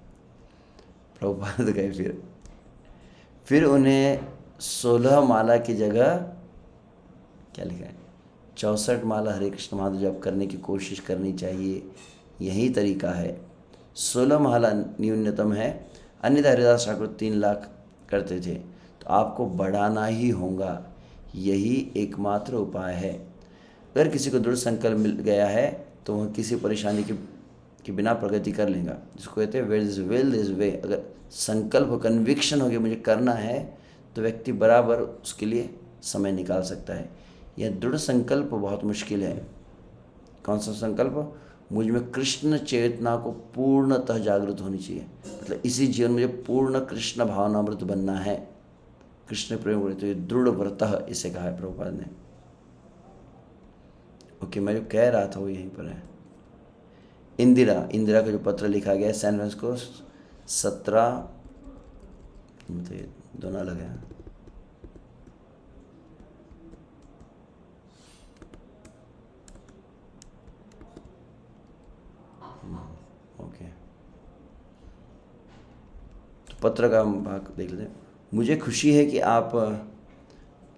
प्रभुपाद गए फिर उन्हें 16 माला की जगह क्या लिखा है, 64 माला हरे कृष्ण महादेव जप करने की कोशिश करनी चाहिए। यही तरीका है। 16 माला न्यूनतम है, अन्यथा हरिदास ठाकुर 3 लाख करते थे, तो आपको बढ़ाना ही होगा। यही एकमात्र उपाय है। अगर किसी को दृढ़ संकल्प मिल गया है तो वह किसी परेशानी के बिना प्रगति कर लेगा। जिसको कहते हैं where is will is way. अगर संकल्प कन्विक्शन हो गया मुझे करना है तो व्यक्ति बराबर उसके लिए समय निकाल सकता है। यह दृढ़ संकल्प बहुत मुश्किल है। कौन सा संकल्प? मुझ में कृष्ण चेतना को पूर्णतः जागृत होनी चाहिए, मतलब इसी जीवन में मुझे पूर्ण कृष्ण भावनामृत बनना है, कृष्ण प्रेम करे, तो ये दृढ़ व्रतः इसे कहा है प्रभुपाद ने। ओके, मैं जो कह रहा था वो यहीं पर है। इंदिरा का जो पत्र लिखा गया है सैन फ्रांसिस्को 17, मतलब ये दोनों अलग है। ओके, तो पत्र का भाग देख लेते हैं। मुझे खुशी है कि आप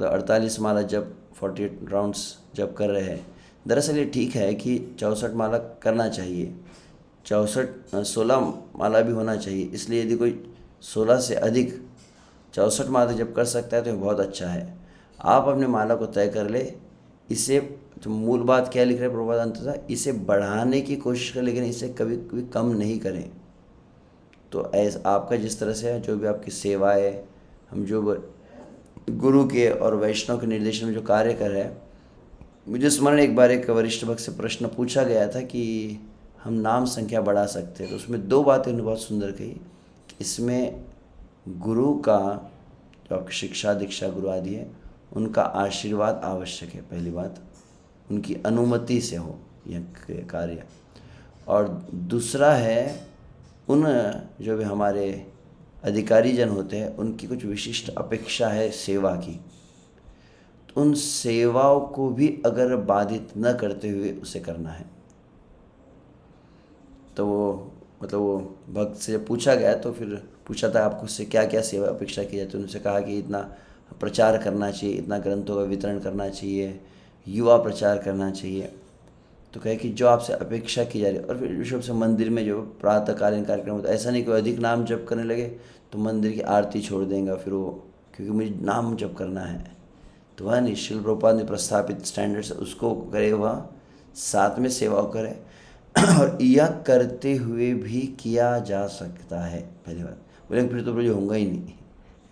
48 माला जब 48 राउंड्स जब कर रहे हैं। दरअसल ये ठीक है कि 64 माला करना चाहिए, 16 माला भी होना चाहिए। इसलिए यदि कोई 16 से अधिक 64 माला जब कर सकता है तो बहुत अच्छा है। आप अपने माला को तय कर ले। इसे तो मूल बात क्या लिख रहे हैं प्रभुपाद अंततः, इसे बढ़ाने की कोशिश करें लेकिन इसे कभी कभी कम नहीं करें। तो ऐसा आपका जिस तरह से जो भी आपकी सेवा है, हम जो गुरु के और वैष्णव के निर्देशन में जो कार्य कर रहे हैं, मुझे स्मरण एक बार एक वरिष्ठ भक्त से प्रश्न पूछा गया था कि हम नाम संख्या बढ़ा सकते हैं, तो उसमें 2 बातें उन्होंने बहुत सुंदर कही। इसमें गुरु का जो आपकी शिक्षा दीक्षा गुरु आदि है उनका आशीर्वाद आवश्यक है, पहली बात, उनकी अनुमति से हो यह कार्य। और दूसरा है उन जो भी हमारे अधिकारी जन होते हैं उनकी कुछ विशिष्ट अपेक्षा है सेवा की, तो उन सेवाओं को भी अगर बाधित न करते हुए उसे करना है। तो वो मतलब वो भक्त से जब पूछा गया तो फिर पूछा था आपको उससे क्या क्या सेवा अपेक्षा की जाती है। उनसे कहा कि इतना प्रचार करना चाहिए, इतना ग्रंथों का वितरण करना चाहिए, युवा प्रचार करना चाहिए। तो कहे कि जो आपसे अपेक्षा की जा रही है। और फिर विश्व से मंदिर में जो प्रातःकालीन कार्यक्रम होता है, ऐसा नहीं कोई अधिक नाम जप करने लगे तो मंदिर की आरती छोड़ देंगे फिर वो, क्योंकि मुझे नाम जप करना है। तो वह नहीं, शिल प्रभुपाद ने प्रस्थापित स्टैंडर्ड्स उसको करे, वह साथ में सेवा करे। और यह करते हुए भी किया जा सकता है। पहली बात बोले फिर तो मुझे होगा ही नहीं,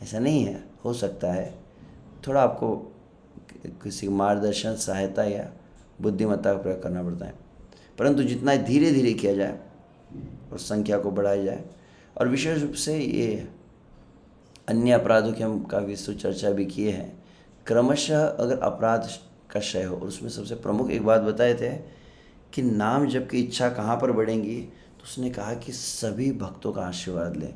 ऐसा नहीं है, हो सकता है। थोड़ा आपको किसी मार्गदर्शन, सहायता या बुद्धिमत्ता का प्रयोग करना पड़ता है, परंतु जितना धीरे धीरे किया जाए और संख्या को बढ़ाया जाए। और विशेष रूप से ये अन्य अपराधों की हम काफ़ी सुचर्चा भी किए हैं। क्रमशः अगर अपराध का क्षय हो, और उसमें सबसे प्रमुख एक बात बताए थे कि नाम जप की इच्छा कहाँ पर बढ़ेंगी, तो उसने कहा कि सभी भक्तों का आशीर्वाद लें,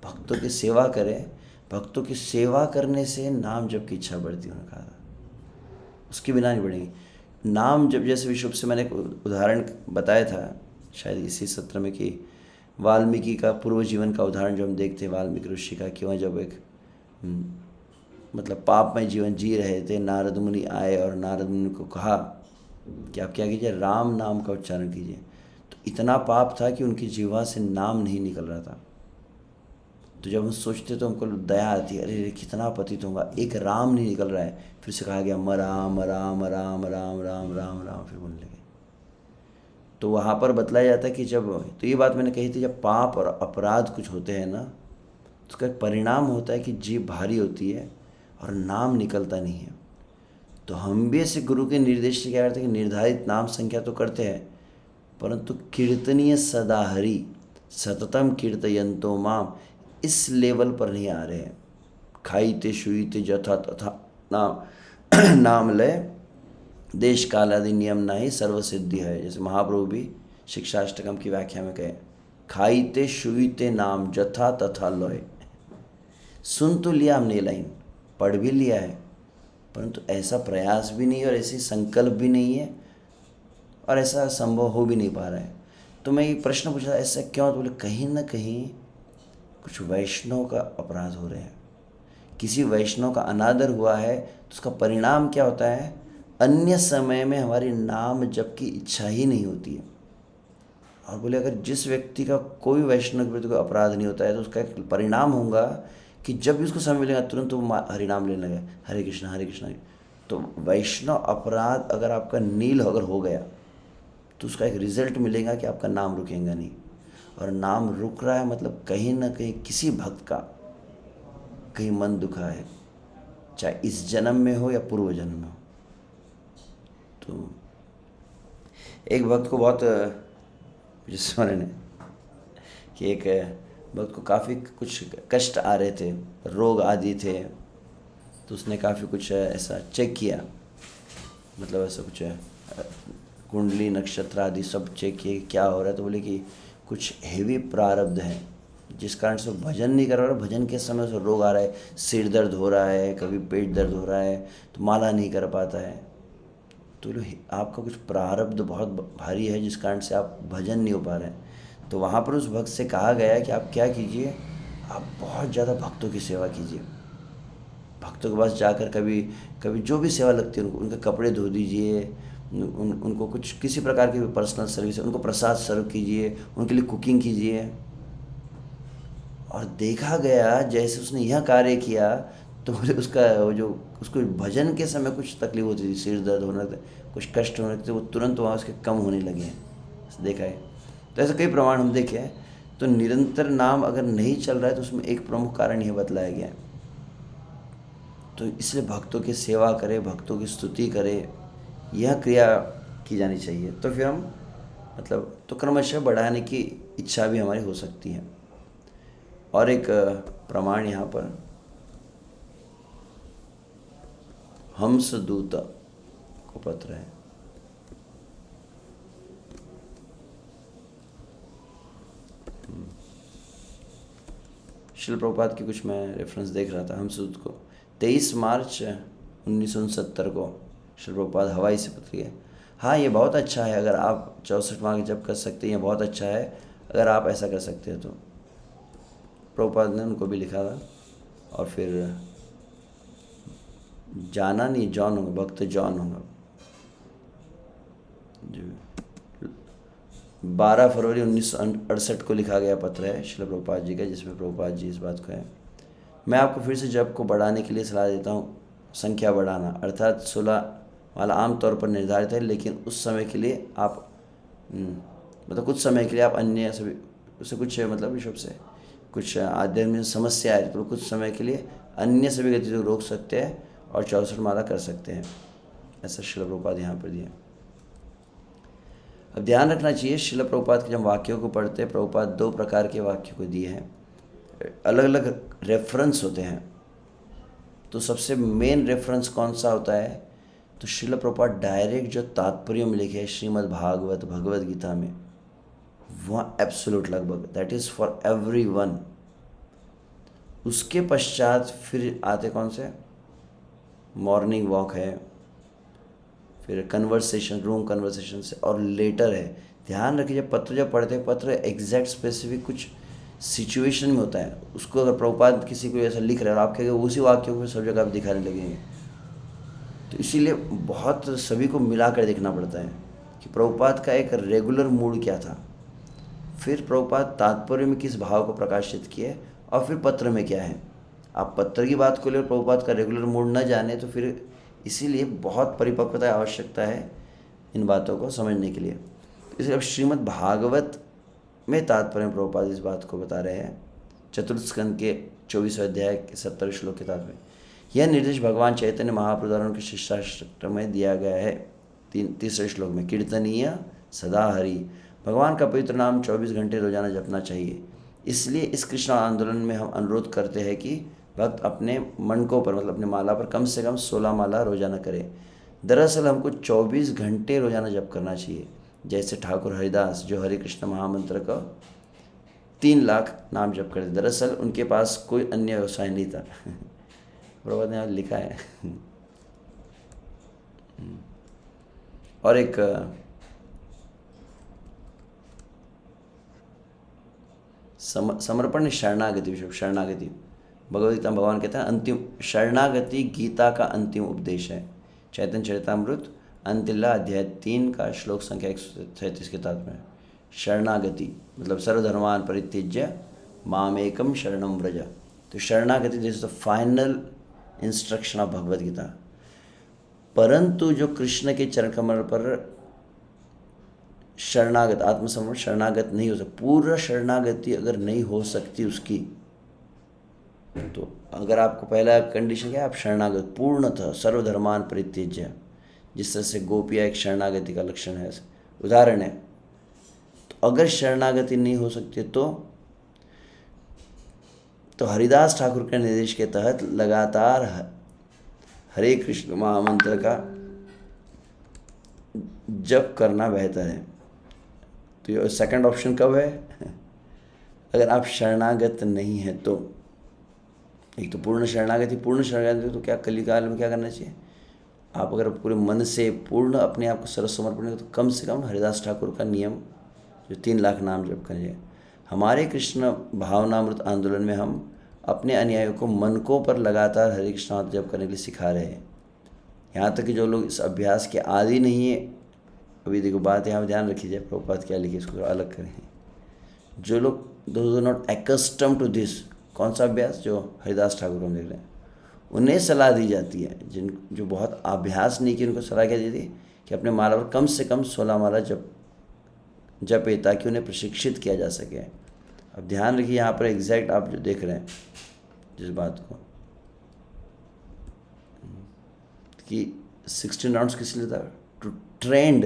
भक्तों की सेवा करें। भक्तों की सेवा करने से नाम जप की इच्छा बढ़ती है, उन्होंने कहा था, उसके बिना नहीं बढ़ेगी। नाम जप जैसे विश्व से मैंने एक उदाहरण बताया था शायद इसी सत्र में कि वाल्मीकि का पूर्व जीवन का उदाहरण जो हम देखते हैं, वाल्मीकि ऋषि का, कि वह जब एक मतलब पापमय जीवन जी रहे थे, नारद मुनि आए और नारद मुनि को कहा कि आप क्या कीजिए, राम नाम का उच्चारण कीजिए। तो इतना पाप था कि उनकी जीवा से नाम नहीं निकल रहा था। तो जब हम सोचते तो हमको दया आती है, अरे कितना पतित होगा, एक राम नहीं निकल रहा है। फिर से कहा गया म राम राम राम राम राम राम राम, फिर बोलने लगे। तो वहाँ पर बतलाया जाता है कि जब, तो ये बात मैंने कही थी, जब पाप और अपराध कुछ होते हैं ना, तो उसका एक परिणाम होता है कि जीभ भारी होती है और नाम निकलता नहीं है। तो हम भी ऐसे गुरु के निर्देश से क्या करते हैं कि निर्धारित नाम संख्या तो करते हैं, परंतु कीर्तनीय सदा हरि सततम कीर्तयंतो माम, इस लेवल पर नहीं आ रहे हैं। खाईते शुईते जथा तथा नाम नाम लय, देश काल आदि नियम नहीं सर्व सिद्धि है। जैसे महाप्रभु भी शिक्षाष्टकम की व्याख्या में कहे, खाईते शुईते नाम जथा तथा लय। सुन तो लिया हमने ये लाइन, पढ़ भी लिया है, परंतु ऐसा प्रयास भी नहीं है और ऐसी संकल्प भी नहीं है और ऐसा संभव हो भी नहीं पा रहा है। तो मैं ये प्रश्न पूछा, ऐसा क्यों? तो बोले कहीं ना कहीं कुछ वैष्णव का अपराध हो रहे हैं, किसी वैष्णव का अनादर हुआ है, तो उसका परिणाम क्या होता है, अन्य समय में हमारी नाम जप की इच्छा ही नहीं होती है। और बोले अगर जिस व्यक्ति का कोई वैष्णव के प्रति कोई अपराध नहीं होता है, तो उसका एक परिणाम होगा कि जब भी उसको समय मिलेगा तुरंत वो हरिनाम लेने लगे, हरे कृष्णा हरे कृष्णा। तो वैष्णव अपराध अगर आपका नील अगर हो गया, तो उसका एक रिजल्ट मिलेगा कि आपका नाम रुकेगा नहीं। और नाम रुक रहा है मतलब कहीं ना कहीं किसी भक्त का कहीं मन दुखा है, चाहे इस जन्म में हो या पूर्व जन्म में हो। तो एक भक्त को बहुत मुझे स्मरण है कि एक भक्त को काफ़ी कुछ कष्ट आ रहे थे, रोग आदि थे। तो उसने काफ़ी कुछ ऐसा चेक किया, मतलब ऐसा कुछ कुंडली नक्षत्र आदि सब चेक किए क्या हो रहा है। तो बोले कि कुछ हेवी प्रारब्ध है जिस कारण से भजन नहीं कर रहा, भजन के समय से रोग आ रहा है, सिर दर्द हो रहा है, कभी पेट दर्द हो रहा है, तो माला नहीं कर पाता है। तो आपका कुछ प्रारब्ध बहुत भारी है जिस कारण से आप भजन नहीं हो पा रहे हैं। तो वहाँ पर उस भक्त से कहा गया कि आप क्या कीजिए, आप बहुत ज़्यादा भक्तों की सेवा कीजिए। भक्तों के पास जाकर कभी कभी जो भी सेवा लगती है उनको, उनके कपड़े धो दीजिए, उनको कुछ किसी प्रकार की पर्सनल सर्विस है, उनको प्रसाद सर्व कीजिए, उनके लिए कुकिंग कीजिए। और देखा गया जैसे उसने यह कार्य किया, तो बोले उसका वो जो उसको भजन के समय कुछ तकलीफ होती थी, सिर दर्द होने लगता, कुछ कष्ट होने लगते, वो तुरंत वहाँ उसके कम होने लगे हैं, देखा है। तो ऐसे कई प्रमाण हम देखे हैं। तो निरंतर नाम अगर नहीं चल रहा है तो उसमें एक प्रमुख कारण यह बतलाया गया है। तो इसलिए भक्तों की सेवा करें, भक्तों की स्तुति करें, यह क्रिया की जानी चाहिए। तो फिर हम मतलब तो क्रमशः बढ़ाने की इच्छा भी हमारी हो सकती है। और एक प्रमाण यहाँ पर हंसदूत को पत्र है। शिल प्रभुपाद की कुछ मैं रेफरेंस देख रहा था, हम सूद को 23 मार्च 1969 को शिल प्रभुपाद हवाई से पत्र गए। हाँ, ये बहुत अच्छा है, अगर आप 64 माह जप कर सकते हैं, ये बहुत अच्छा है अगर आप ऐसा कर सकते हैं तो। प्रभुपाद ने उनको भी लिखा था। और फिर जाना नहीं, जॉन होगा, भक्त जॉन होगा जी। 12 फरवरी 1968 को लिखा गया पत्र है शिल प्रभुपाद जी का, जिसमें प्रभुपाद जी इस बात को है, मैं आपको फिर से जप को बढ़ाने के लिए सलाह देता हूँ। संख्या बढ़ाना अर्थात 16 माला आमतौर पर निर्धारित है, लेकिन उस समय के लिए आप मतलब कुछ समय के लिए आप अन्य सभी उससे कुछ मतलब विषय से कुछ आध्यात्मिक समस्या है तो कुछ समय के लिए अन्य सभी गतिविधियों को रोक सकते हैं और 64 माला कर सकते हैं, ऐसा शिल प्रभुपाद यहाँ पर दिया। अब ध्यान रखना चाहिए, शिल प्रभुपाद के जब वाक्यों को पढ़ते हैं, प्रभुपाद 2 प्रकार के वाक्यों को दिए हैं, अलग अलग रेफरेंस होते हैं। तो सबसे मेन रेफरेंस कौन सा होता है, तो शिल प्रभुपाद डायरेक्ट जो तात्पर्य में लिखे श्रीमद् भागवत भगवद गीता में, वहाँ एब्सोल्यूट लगभग that is for every one. उसके पश्चात फिर आते कौन से, मॉर्निंग वॉक है, फिर कन्वर्सेशन, रूम कन्वर्सेशन से, और लेटर है। ध्यान रखिए, पत्र जब पढ़ते हैं, पत्र एग्जैक्ट स्पेसिफिक कुछ सिचुएशन में होता है, उसको अगर प्रभुपाद किसी को ऐसा लिख रहे हैं और आप कहेंगे उसी वाक्यों को सब जगह आप दिखाने लगेंगे, तो इसीलिए बहुत सभी को मिला कर देखना पड़ता है कि प्रभुपाद का एक रेगुलर मूड क्या था, फिर प्रभुपाद तात्पर्य में किस भाव को प्रकाशित किए, और फिर पत्र में क्या है। आप पत्र की बात को ले प्रभुपाद का रेगुलर मूड न जाने तो फिर इसीलिए बहुत परिपक्वता आवश्यकता है इन बातों को समझने के लिए। इसलिए अब श्रीमद् भागवत में तात्पर्य में प्रभुपाद इस बात को बता रहे हैं, चतुर्थ स्कंद के 24वें अध्याय के 70 श्लोक के तात्पर्य। यह निर्देश भगवान चैतन्य महाप्रदारों के शिष्टाष्टक में दिया गया है। तीसरे श्लोक में, कीर्तनीय सदा हरि, भगवान का पवित्र नाम 24 घंटे रोजाना जपना चाहिए। इसलिए इस कृष्ण आंदोलन में हम अनुरोध करते हैं कि भक्त अपने मनकों पर मतलब अपने माला पर कम से कम 16 माला रोजाना करें। दरअसल हमको 24 घंटे रोजाना जप करना चाहिए, जैसे ठाकुर हरिदास जो हरे कृष्ण महामंत्र का 3 लाख नाम जप करते। दरअसल उनके पास कोई अन्य व्यवसाय नहीं था। प्रभुपाद ने यहाँ लिखा है। और एक समर्पण शरणागति, विषय शरणागति भगवद गीता भगवान कहते हैं अंतिम शरणागति गीता का अंतिम उपदेश है। चैतन्य चरितामृत अंतिल्ला अध्याय 3 का श्लोक संख्या 137 के तात्पर्य। शरणागति मतलब सर्वधर्मान परित्यज्य मामेकम शरणम व्रज। तो शरणागति this is the final instruction of Bhagavad Gita. परंतु जो कृष्ण के चरण कमल पर शरणागत आत्मसमर्पण शरणागत नहीं हो सकता, पूर्ण शरणागति अगर नहीं हो सकती उसकी, तो अगर आपको पहला कंडीशन क्या है, आप शरणागत पूर्णतः सर्वधर्मान परित्यज्य, जिस तरह से गोपिया एक शरणागति का लक्षण है, उदाहरण है। तो अगर शरणागति नहीं हो सकती तो हरिदास ठाकुर के निर्देश के तहत लगातार हरे कृष्ण महामंत्र का जप करना बेहतर है। तो ये सेकंड ऑप्शन कब है, अगर आप शरणागत नहीं है तो। एक तो पूर्ण शरणागति तो क्या कलिकाल में क्या करना चाहिए, आप अगर पूरे मन से पूर्ण अपने आप को सर्वसमर्पण करें तो कम से कम हरिदास ठाकुर का नियम जो 3 लाख नाम जप करें। हमारे कृष्ण भावनामृत आंदोलन में हम अपने अनुयायियों को मनकों पर लगातार हरे कृष्ण जप करने के लिए सिखा रहे हैं। यहाँ तक कि जो लोग इस अभ्यास के आदी नहीं है, अभी देखो बात यहाँ ध्यान रखी जाए, प्रभुपाद क्या लिखे इसको अलग करें। जो लोग दो नॉट एक्कस्टम टू दिस, कौन सा अभ्यास, जो हरिदास ठाकुर हम देख रहे हैं, उन्हें सलाह दी जाती है। जो बहुत अभ्यास नहीं किए उनको सलाह क्या दी थी कि अपने माला पर कम से कम 16 माला जपे ताकि उन्हें प्रशिक्षित किया जा सके। अब ध्यान रखिए यहाँ पर एग्जैक्ट आप जो देख रहे हैं जिस बात को कि 16 राउंड्स किस लिए था, to train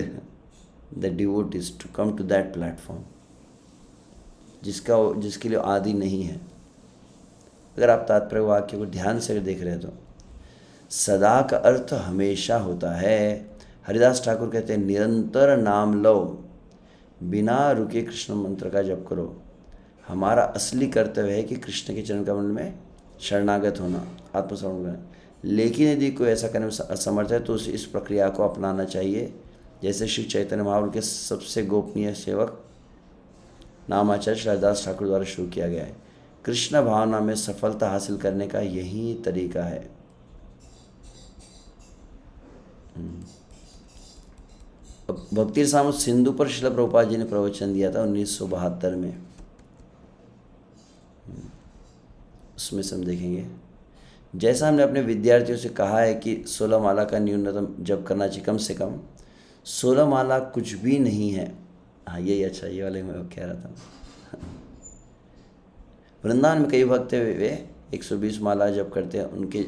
the devotees to come to that platform जिसके लिए आदि नहीं है। अगर आप तात्पर्य वाक्य को ध्यान से देख रहे हैं तो सदा का अर्थ हमेशा होता है। हरिदास ठाकुर कहते हैं निरंतर नाम लो, बिना रुके कृष्ण मंत्र का जप करो। हमारा असली कर्तव्य है कि कृष्ण के चरण कमल में शरणागत होना, आत्मसमर्पण करना। लेकिन यदि कोई ऐसा करने में असमर्थ है तो उसे इस प्रक्रिया को अपनाना चाहिए, जैसे श्री चैतन्य महाप्रभु के सबसे गोपनीय सेवक नामाचार्य श्रीदास ठाकुर द्वारा शुरू किया गया है। कृष्ण भावना में सफलता हासिल करने का यही तरीका है। भक्ति रसामृत सिंधु पर श्रील प्रभुपाद जी ने प्रवचन दिया था 1972 में। उसमें से हम देखेंगे, जैसा हमने अपने विद्यार्थियों से कहा है कि 16 माला का न्यूनतम जप करना चाहिए, कम से कम 16 माला कुछ भी नहीं है। हाँ यही अच्छा, ये वाले मैं कह रहा था। वृंदावन में कई भक्त वे 120 माला जप करते हैं, उनके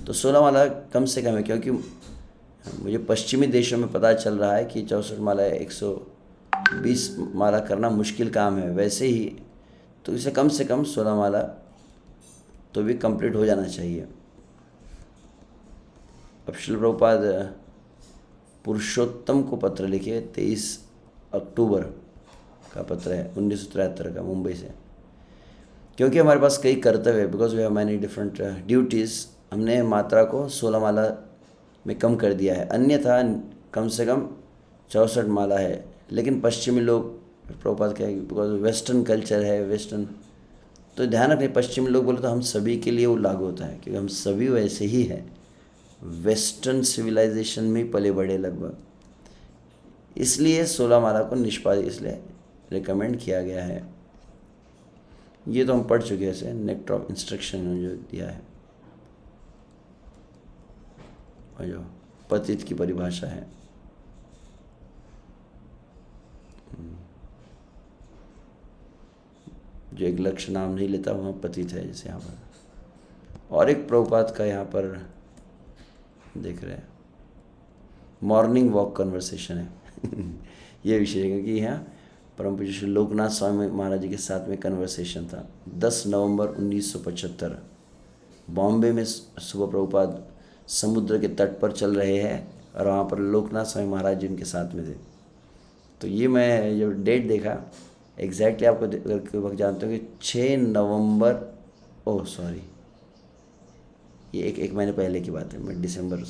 तो 16 माला कम से कम है, क्योंकि मुझे पश्चिमी देशों में पता चल रहा है कि 64 माला 120 माला करना मुश्किल काम है। वैसे ही तो इसे कम से कम 16 माला तो भी कंप्लीट हो जाना चाहिए। अब श्रील प्रभुपाद पुरुषोत्तम को पत्र लिखे, 23 अक्टूबर का पत्र है 1973 का, मुंबई से। क्योंकि हमारे पास कई कर्तव्य है, because we have many different duties, हमने मात्रा को 16 माला में कम कर दिया है। अन्यथा कम से कम 64 माला है। लेकिन पश्चिमी लोग, प्रभुपाद क्या है, बिकॉज वेस्टर्न कल्चर है, वेस्टर्न, तो ध्यान रखिए पश्चिमी लोग बोले तो हम सभी के लिए वो लागू होता है, क्योंकि हम सभी वैसे ही हैं, वेस्टर्न सिविलाइजेशन में पले बड़े लगभग। इसलिए 16 माला को निष्पादित इसलिए रिकमेंड किया गया है। ये तो हम पढ़ चुके हैं, नेक्ट ऑफ इंस्ट्रक्शन जो दिया है, और जो पतित की परिभाषा है। जो एक लक्ष्य नाम नहीं लेता वहाँ पतित है, जैसे यहाँ पर। और एक प्रभुपाद का यहाँ पर देख रहे हैं, मॉर्निंग वॉक कन्वर्सेशन है ये विषय है, क्योंकि यहाँ परम पूज्य श्री लोकनाथ स्वामी महाराज जी के साथ में कन्वर्सेशन था 10 नवंबर 1975 बॉम्बे में। सुबह प्रभुपाद समुद्र के तट पर चल रहे हैं और वहाँ पर लोकनाथ स्वामी महाराज जी उनके साथ में थे। तो ये मैं जब डेट देखा एग्जैक्टली आपको वक्त जानते हो कि 6 नवंबर, ओह सॉरी, ये एक महीने पहले की बात है, मैं दिसंबर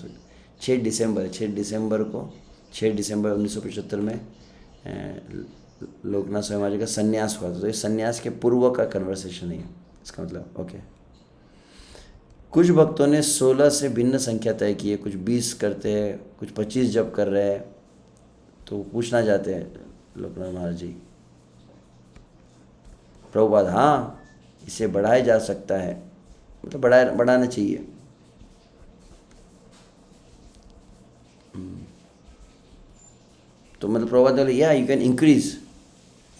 6 दिसंबर 1975 में लोकनाथ स्वामी महाराज का संन्यास हुआ था। तो ये संन्यास के पूर्व का कन्वर्सेशन है इसका मतलब। ओके, कुछ भक्तों ने 16 से भिन्न संख्या तय की है, कुछ 20 करते हैं, कुछ 25 जप कर रहे हैं। तो पूछना चाहते हैं लोकनाथ महाराज जी, प्रभुपाद हाँ इसे बढ़ाया जा सकता है, मतलब बढ़ाना चाहिए। तो मतलब प्रभुपाद बोले या यू कैन इंक्रीज।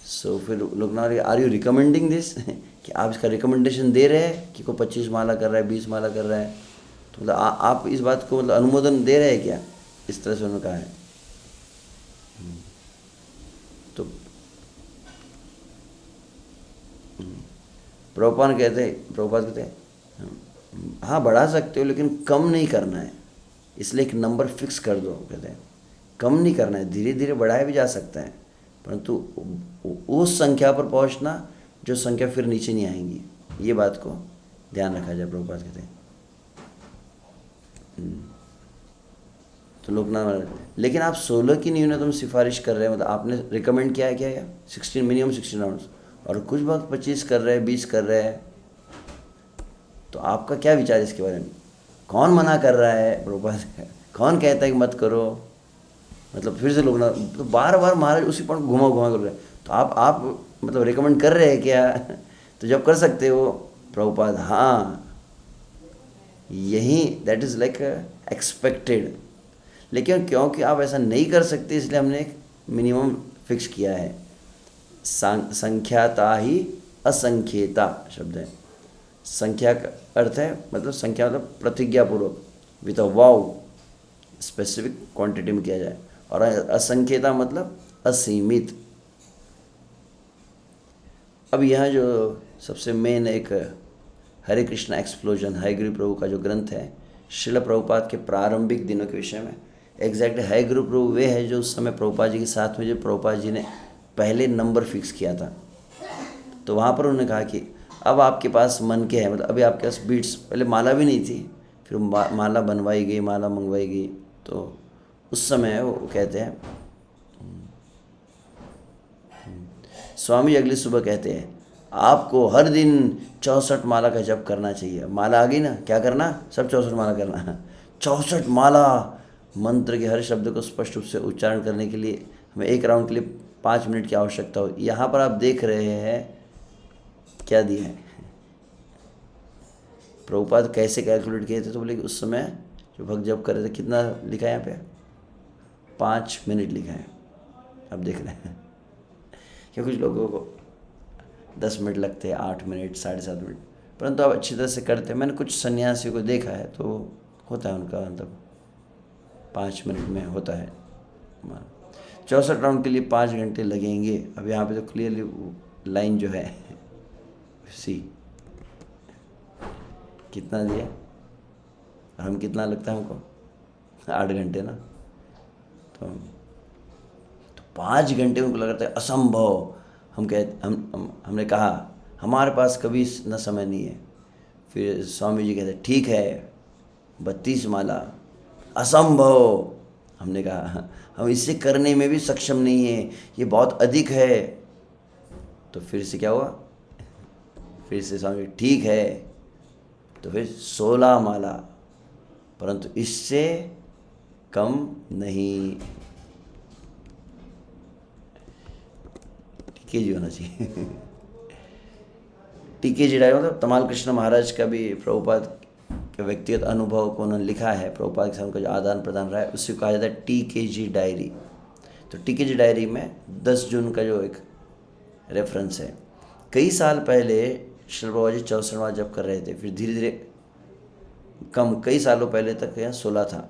सो फिर Loknath, are you recommending this कि आप इसका रिकमेंडेशन दे रहे हैं कि कोई 25 माला कर रहा है, 20 माला कर रहा है, तो मतलब आप इस बात को मतलब अनुमोदन दे रहे हैं क्या? इस तरह से उन्होंने कहा है। तो प्रभुपाद कहते हैं हाँ बढ़ा सकते हो, लेकिन कम नहीं करना है, इसलिए एक नंबर फिक्स कर दो। कहते हैं कम नहीं करना है, धीरे धीरे बढ़ाया भी जा सकता है, परंतु उस संख्या पर पहुंचना जो संख्या फिर नीचे नहीं आएंगी, ये बात को ध्यान रखा जाए। प्रभुपाद कहते हैं तो लोकनाथ, लेकिन आप 16 की न्यूनतम सिफारिश कर रहे हैं, मतलब आपने रिकमेंड किया है क्या? 16 मिनिमम 16 राउंड्स, और कुछ वक्त 25 कर रहे हैं, 20 कर रहे हैं। तो आपका क्या विचार इसके बारे में? कौन मना कर रहा है? प्रभुपाद कौन कहता है कि मत करो? मतलब फिर से लोग ना तो बार बार महाराज उसी पर घुमा कर रहे हैं। तो आप मतलब रिकमेंड कर रहे हैं क्या? तो जब कर सकते हो प्रभुपाद हाँ यही दैट इज़ लाइक एक्सपेक्टेड, लेकिन क्योंकि आप ऐसा नहीं कर सकते इसलिए हमने एक मिनिमम फिक्स किया है। संख्याता ही असंख्यता शब्द है। संख्या का अर्थ है मतलब संख्या मतलब प्रतिज्ञापूर्वक with a vow specific quantity में किया जाए, और असंख्यता मतलब असीमित। अब यहाँ जो सबसे मेन एक हरे कृष्णा एक्सप्लोजन हयग्रीव प्रभु का जो ग्रंथ है श्रील प्रभुपाद के प्रारंभिक दिनों के विषय में, एग्जैक्टली हयग्रीव प्रभु वे है जो उस समय प्रभुपाद जी के साथ में जो प्रभुपाद जी ने पहले नंबर फिक्स किया था। तो वहाँ पर उन्होंने कहा कि अब आपके पास मन के है, मतलब अभी आपके पास बीट्स, पहले माला भी नहीं थी, फिर माला बनवाई गई, माला मंगवाई गई। तो उस समय वो कहते हैं, स्वामी जी अगली सुबह कहते हैं आपको हर दिन 64 माला का जप करना चाहिए। माला आ गई ना, क्या करना, सब 64 माला करना। 64 माला मंत्र के हर शब्द को स्पष्ट रूप से उच्चारण करने के लिए हमें एक राउंड के लिए 5 मिनट की आवश्यकता हो। यहाँ पर आप देख रहे हैं क्या दिया है, प्रभुपाद कैसे कैलकुलेट किए थे। तो बोले कि उस समय जो भक्त जप कर रहे थे, कितना लिखा है यहाँ पे, 5 मिनट लिखा है। अब देख रहे हैं कि कुछ लोगों को 10 मिनट लगते हैं, 8 मिनट, 7.5 मिनट, परंतु आप अच्छी तरह से करते हैं। मैंने कुछ सन्यासियों को देखा है तो होता है उनका, मतलब 5 मिनट में होता है। 64 राउंड के लिए 5 घंटे लगेंगे। अब यहाँ पे तो क्लियरली लाइन जो है सी कितना दिया, हम कितना लगता है हमको, 8 घंटे ना। तो 5 घंटे उनको लग रहा था असंभव। हमने कहा हमारे पास कभी न समय नहीं है। फिर स्वामी जी कहते ठीक है 32 माला, असंभव। हमने कहा हम इससे करने में भी सक्षम नहीं है, ये बहुत अधिक है। तो फिर से क्या हुआ, फिर से स्वामी ठीक है, तो फिर 16 माला, परंतु इससे कम नहीं। टीके जी होना चाहिए। टीके जी डायरी मतलब तमाल कृष्ण महाराज का भी प्रभुपाद के व्यक्तिगत अनुभव को उन्होंने लिखा है। प्रभुपाद के साथ उनका जो आदान प्रदान रहा है उससे कहा जाता है टीके जी डायरी। तो टीके जी डायरी में 10 जून का जो एक रेफरेंस है, कई साल पहले श्रील प्रभुपाद जी 64वां जप कर रहे थे, फिर धीरे धीरे कम, कई सालों पहले तक यह 16 था।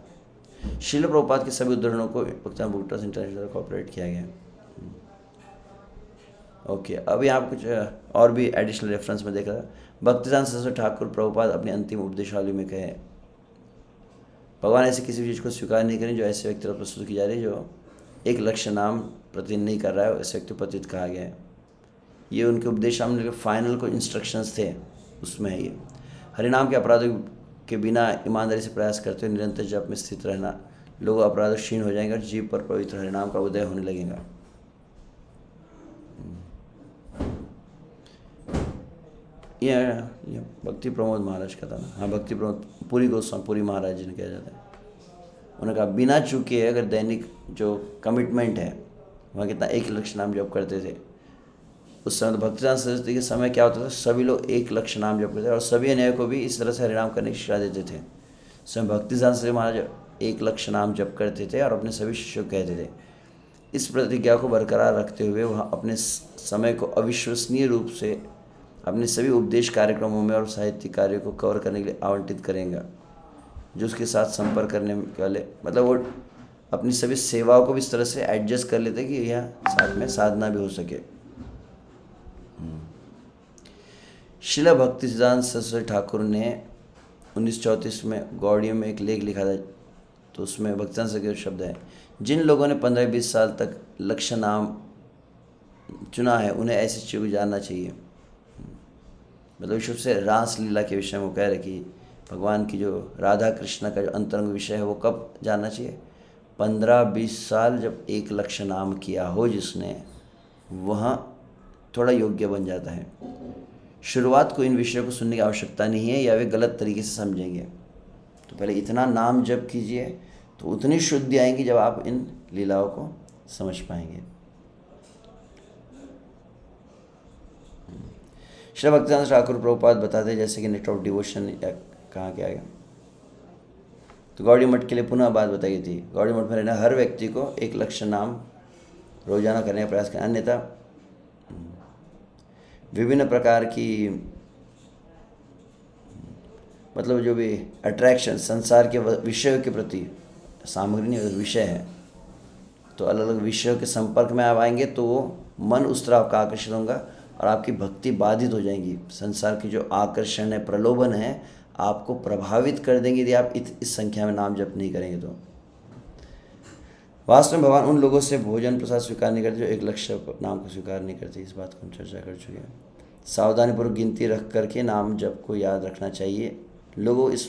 श्रील प्रभुपाद के सभी उद्धरणों को भक्तिवेदांत बुक ट्रस्ट इंटरनेशनल कॉपरेट किया गया। ओके, अब यहाँ कुछ और भी एडिशनल रेफरेंस में देख रहा था। भक्तिवेदांत सरस्वती ठाकुर प्रभुपाद अपनी अंतिम उपदेशावली में कहे भगवान ऐसी किसी चीज़ को स्वीकार नहीं करें जो ऐसे व्यक्ति द्वारा प्रस्तुत की जा रही है जो एक लक्ष्य नाम प्रतिदिन नहीं कर रहा है, ऐसे व्यक्ति को पतित कहा गया है। ये उनके उपदेशावली के फाइनल को इंस्ट्रक्शंस थे, उसमें है ये। हरिनाम के अपराधों के बिना ईमानदारी से प्रयास करते हुए निरंतर जप में स्थित रहना, लोग अपराध क्षीण हो जाएंगे और जीव पर पवित्र हरिनाम का उदय होने लगेगा। ये भक्ति प्रमोद महाराज का था ना, हाँ भक्ति प्रमोद पुरी गोस्वामी पुरी महाराज जी ने कहा जाता है। उन्होंने कहा बिना चूके अगर दैनिक जो कमिटमेंट है, वहाँ कितना 1 लक्ष्य नाम जप करते थे। उस समय तो भक्तिवेदांत सरस्वती के समय क्या होता था, सभी लोग 1 लक्ष्य नाम जप करते थे और सभी अन्य को भी इस तरह से हरिनाम करने की शिक्षा देते थे। स्वयं भक्तिवेदांत सरस्वती महाराज 1 लक्ष्य नाम जप करते थे और अपने सभी शिष्यों को कहते थे। इस प्रतिज्ञा को बरकरार रखते हुए वह अपने समय को अविश्वसनीय रूप से अपने सभी उपदेश कार्यक्रमों में और साहित्यिक कार्यों को कवर करने के लिए आवंटित करेंगे। जो उसके साथ संपर्क करने वाले, मतलब वो अपनी सभी सेवाओं को भी इस तरह से एडजस्ट कर लेते कि यह साथ में साधना भी हो सके। श्रील भक्तिवेदांत सरस्वती ठाकुर ने 1934 में गौड़ियों में एक लेख लिखा था। तो उसमें भक्तिवेदांत सरस्वती शब्द है, जिन लोगों ने 15-20 साल तक लक्ष्य नाम चुना है उन्हें ऐसी चीज़ को जानना चाहिए। मतलब विशुद्ध से रास लीला के विषय में वो कह रहे कि भगवान की जो राधा कृष्ण का जो अंतरंग विषय है वो कब जानना चाहिए, 15-20 साल जब 1 लक्ष्य नाम किया हो जिसने, वहाँ थोड़ा योग्य बन जाता है। शुरुआत को इन विषयों को सुनने की आवश्यकता नहीं है या वे गलत तरीके से समझेंगे। तो पहले इतना नाम जप कीजिए तो उतनी शुद्धि आएंगी जब आप इन लीलाओं को समझ पाएंगे। श्री भक्तिवेदांत ठाकुर प्रभुपाद बताते हैं जैसे कि नेट ऑफ डिवोशन या कहाँ क्या आएगा। तो गौड़ी मठ के लिए पुनः बात बताई थी, गौड़ी मठ में रहना हर व्यक्ति को 1 लक्ष्य नाम रोजाना करने का प्रयास करें, अन्यथा विभिन्न प्रकार की मतलब जो भी अट्रैक्शन संसार के विषयों के प्रति, सामग्री नहीं विषय है, तो अलग अलग विषयों के संपर्क में आप आएंगे तो वो मन उस तरह आपका आकर्षित होगा और आपकी भक्ति बाधित हो जाएगी। संसार की जो आकर्षण है, प्रलोभन है, आपको प्रभावित कर देंगे यदि आप इस संख्या में नाम जप नहीं करेंगे। तो वास्तव में भगवान उन लोगों से भोजन प्रसाद स्वीकार नहीं करते जो 1 लक्ष्य नाम को स्वीकार नहीं करते। इस बात को हम चर्चा कर चुके हैं। सावधानीपूर्वक गिनती रख करके नाम जप को याद रखना चाहिए। लोगों इस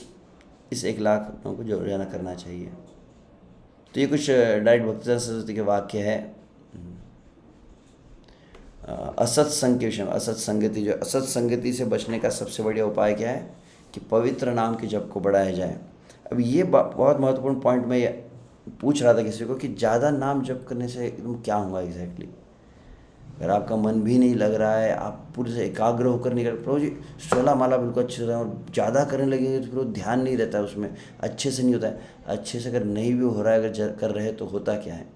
1,00,000 लोगों को रोजाना करना चाहिए। तो ये कुछ डायरेक्ट भक्तिदास सरस्वती के वाक्य है। असत्संग के विषय में, असत्संगति, जो असत्संगति से बचने का सबसे बढ़िया उपाय क्या है कि पवित्र नाम के जप को बढ़ाया जाए। अब ये बहुत महत्वपूर्ण पॉइंट मैं पूछ रहा था किसी को कि ज़्यादा नाम जप करने से एकदम क्या होगा एग्जैक्टली। अगर आपका मन भी नहीं लग रहा है, आप पूरे से एकाग्र होकर नहीं कर, प्रभु जी 16 माला बिल्कुल अच्छे से और ज़्यादा करने लगेंगे तो फिर वो ध्यान नहीं रहता है, उसमें अच्छे से नहीं होता है। अच्छे से अगर नहीं भी हो रहा है, अगर कर रहे तो होता क्या है।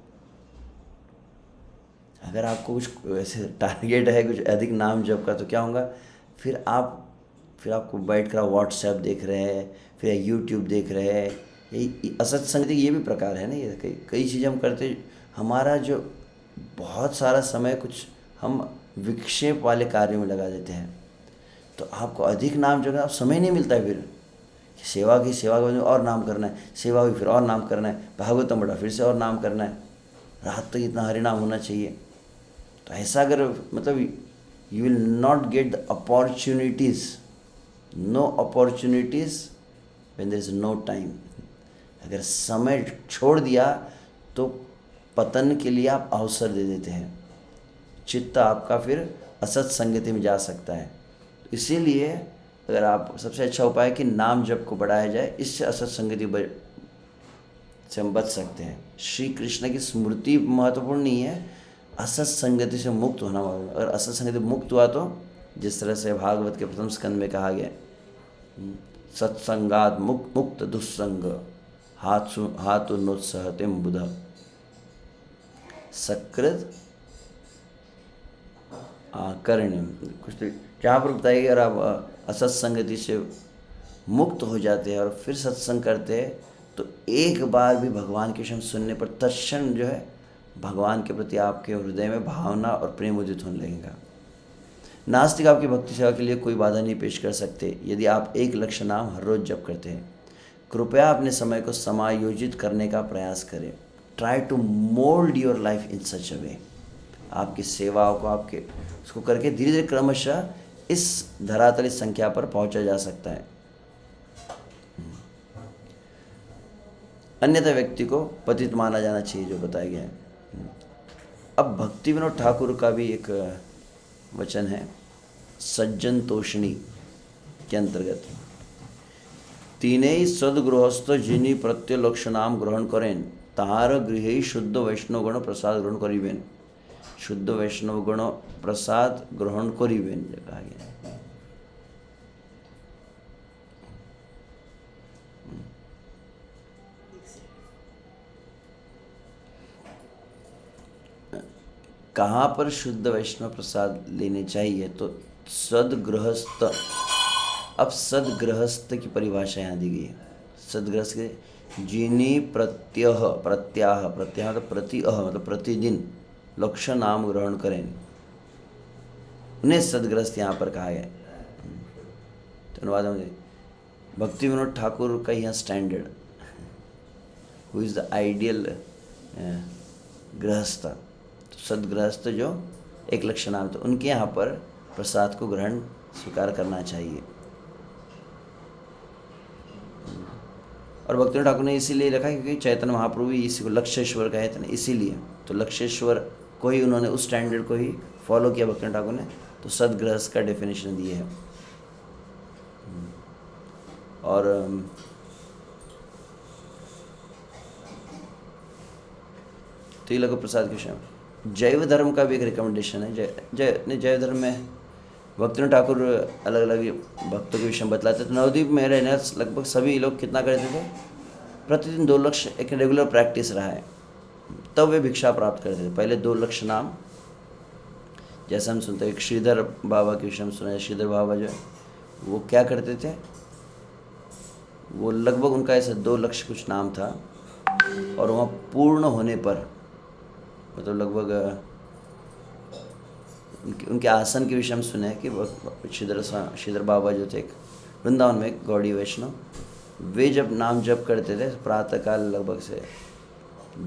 अगर आपको कुछ ऐसे टारगेट है कुछ अधिक नाम जप का, तो क्या होगा, फिर आपको बैठ कर व्हाट्सएप देख रहे हैं, फिर यूट्यूब देख रहे हैं। यही असत्संग के ये भी प्रकार है ना, ये कई चीज़ें हम करते, हमारा जो बहुत सारा समय कुछ हम विक्षेप वाले कार्यों में लगा देते हैं। तो आपको अधिक नाम जगह आप समय नहीं मिलता है, फिर सेवा की सेवा के और नाम करना है, सेवा हुई फिर और नाम करना है, भागवतम बढ़ा फिर से और नाम करना है, रात तक इतना हरिनाम होना चाहिए। तो ऐसा अगर मतलब you will not get the opportunities, no opportunities when there is no time. अगर समय छोड़ दिया तो पतन के लिए आप अवसर दे देते हैं, चित्त आपका फिर असत संगति में जा सकता है। इसीलिए अगर आप, सबसे अच्छा उपाय है कि नाम जप को बढ़ाया जाए, इससे असत संगति से हम बच सकते हैं। श्री कृष्ण की स्मृति महत्वपूर्ण नहीं है, असत संगति से मुक्त होना महत्वपूर्ण। अगर असत संगति मुक्त हुआ तो जिस तरह से भागवत के प्रथम स्कंद में कहा गया, सत्संगाद मुक्त दुस्संग हाथ नोत्सहते बुध सकृत आकर्ण्यम। कुछ तो जहाँ पर बताइए, अगर आप असत संगति से मुक्त हो जाते हैं और फिर सत्संग करते हैं तो एक बार भी भगवान के शब्द सुनने पर तत्क्षण जो है भगवान के प्रति आपके हृदय में भावना और प्रेम उदित होने लगेगा। नास्तिक आपकी भक्ति सेवा के लिए कोई बाधा नहीं पेश कर सकते यदि आप 1,00,000 नाम हर रोज जप करते हैं। कृपया अपने समय को समायोजित करने का प्रयास करें। Try to mould your life in such a way. आपकी सेवाओं को आपके उसको करके धीरे धीरे क्रमशः इस धरातल इस संख्या पर पहुंचा जा सकता है। अन्यथा व्यक्ति को पतित माना जाना चाहिए, जो बताया गया है। अब भक्ति विनोद ठाकुर का भी एक वचन है सज्जन तोषणी के अंतर्गत, तीनई सदगृहस्थ जिनी प्रत्यलक्ष नाम ग्रहण करें ताहार गृह शुद्ध वैष्णव गण प्रसाद ग्रहण करिबेन। शुद्ध वैष्णव गण प्रसाद ग्रहण करिबेन कहा गया है। कहाँ पर शुद्ध वैष्णव प्रसाद लेने चाहिए, तो सदगृहस्थ। अब सदगृहस्थ की परिभाषा यहाँ दी गई है। सदगृहस्थ के जिनी प्रत्याह मतलब प्रतिअह मतलब प्रतिदिन लक्ष्य नाम ग्रहण करें, उन्हें सदगृहस्थ यहाँ पर कहा गया। तो अनुवाद में भक्ति विनोद ठाकुर का यहाँ standard, who is the ideal गृहस्थ, तो सदगृहस्थ जो 1,00,000 नाम, तो उनके यहाँ पर प्रसाद को ग्रहण स्वीकार करना चाहिए। और भक्ति विनोद ठाकुर ने इसीलिए रखा क्योंकि चैतन्य महाप्रभु भी इसी को लक्ष्येश्वर कहे थे ना, इसीलिए तो लक्ष्येश्वर को ही उन्होंने उस स्टैंडर्ड को ही फॉलो किया भक्ति विनोद ठाकुर ने, तो सदगृहस्थ का डेफिनेशन दिए है। और तिलक प्रसाद के विषय में जैव धर्म का भी एक रिकमेंडेशन है। जैव धर्म में भक्ति विनोद ठाकुर अलग अलग भक्तों के विषय में बतलाते थे। नवद्वीप में रहने लगभग सभी लोग कितना करते थे, प्रतिदिन 2,00,000 एक रेगुलर प्रैक्टिस रहा है, तब वे भिक्षा प्राप्त करते थे। पहले 2,00,000 नाम, जैसा हम सुनते हैं, एक श्रीधर बाबा के विषय में सुना है। श्रीधर बाबा जो है वो क्या करते थे, वो लगभग उनका ऐसा 2,00,000 कुछ नाम था, और वहाँ पूर्ण होने पर मतलब लगभग उनके आसन के विषय में सुने हैं कि श्रीधर बाबा जो थे एक वृंदावन में एक गौड़ी वैष्णव, वे जब नाम जप करते थे प्रातःकाल लगभग से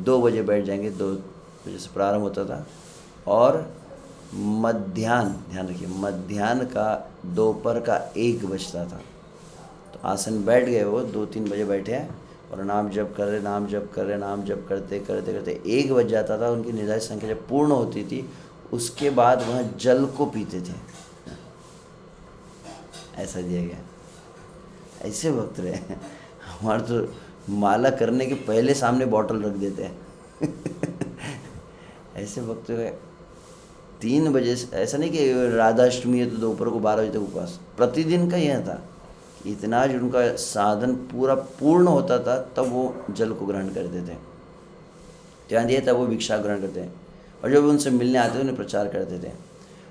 2 बजे बैठ जाएंगे, 2 बजे से प्रारंभ होता था, और मध्याह्न, ध्यान रखिए, मध्याह्न का दोपहर का 1 बजता था। तो आसन बैठ गए, वो 2-3 बजे बैठे हैं और नाम जप कर रहे, नाम जप कर रहे, नाम जप करते करते करते 1 बज जाता था। उनकी निर्धारित संख्या जब पूर्ण होती थी उसके बाद वह जल को पीते थे। ऐसा दिया गया। ऐसे वक्त रहे हमारे तो माला करने के पहले सामने बॉटल रख देते हैं ऐसे वक्त है। 3 बजे से, ऐसा नहीं कि राधाष्टमी है तो दोपहर को 12 बजे तक उपवास, प्रतिदिन का यह था। इतना जो उनका साधन पूरा पूर्ण होता था तब वो जल को ग्रहण करते थे। ध्यान दिए, तब वो भिक्षा ग्रहण करते हैं और जब उनसे मिलने आते थे उन्हें प्रचार करते थे।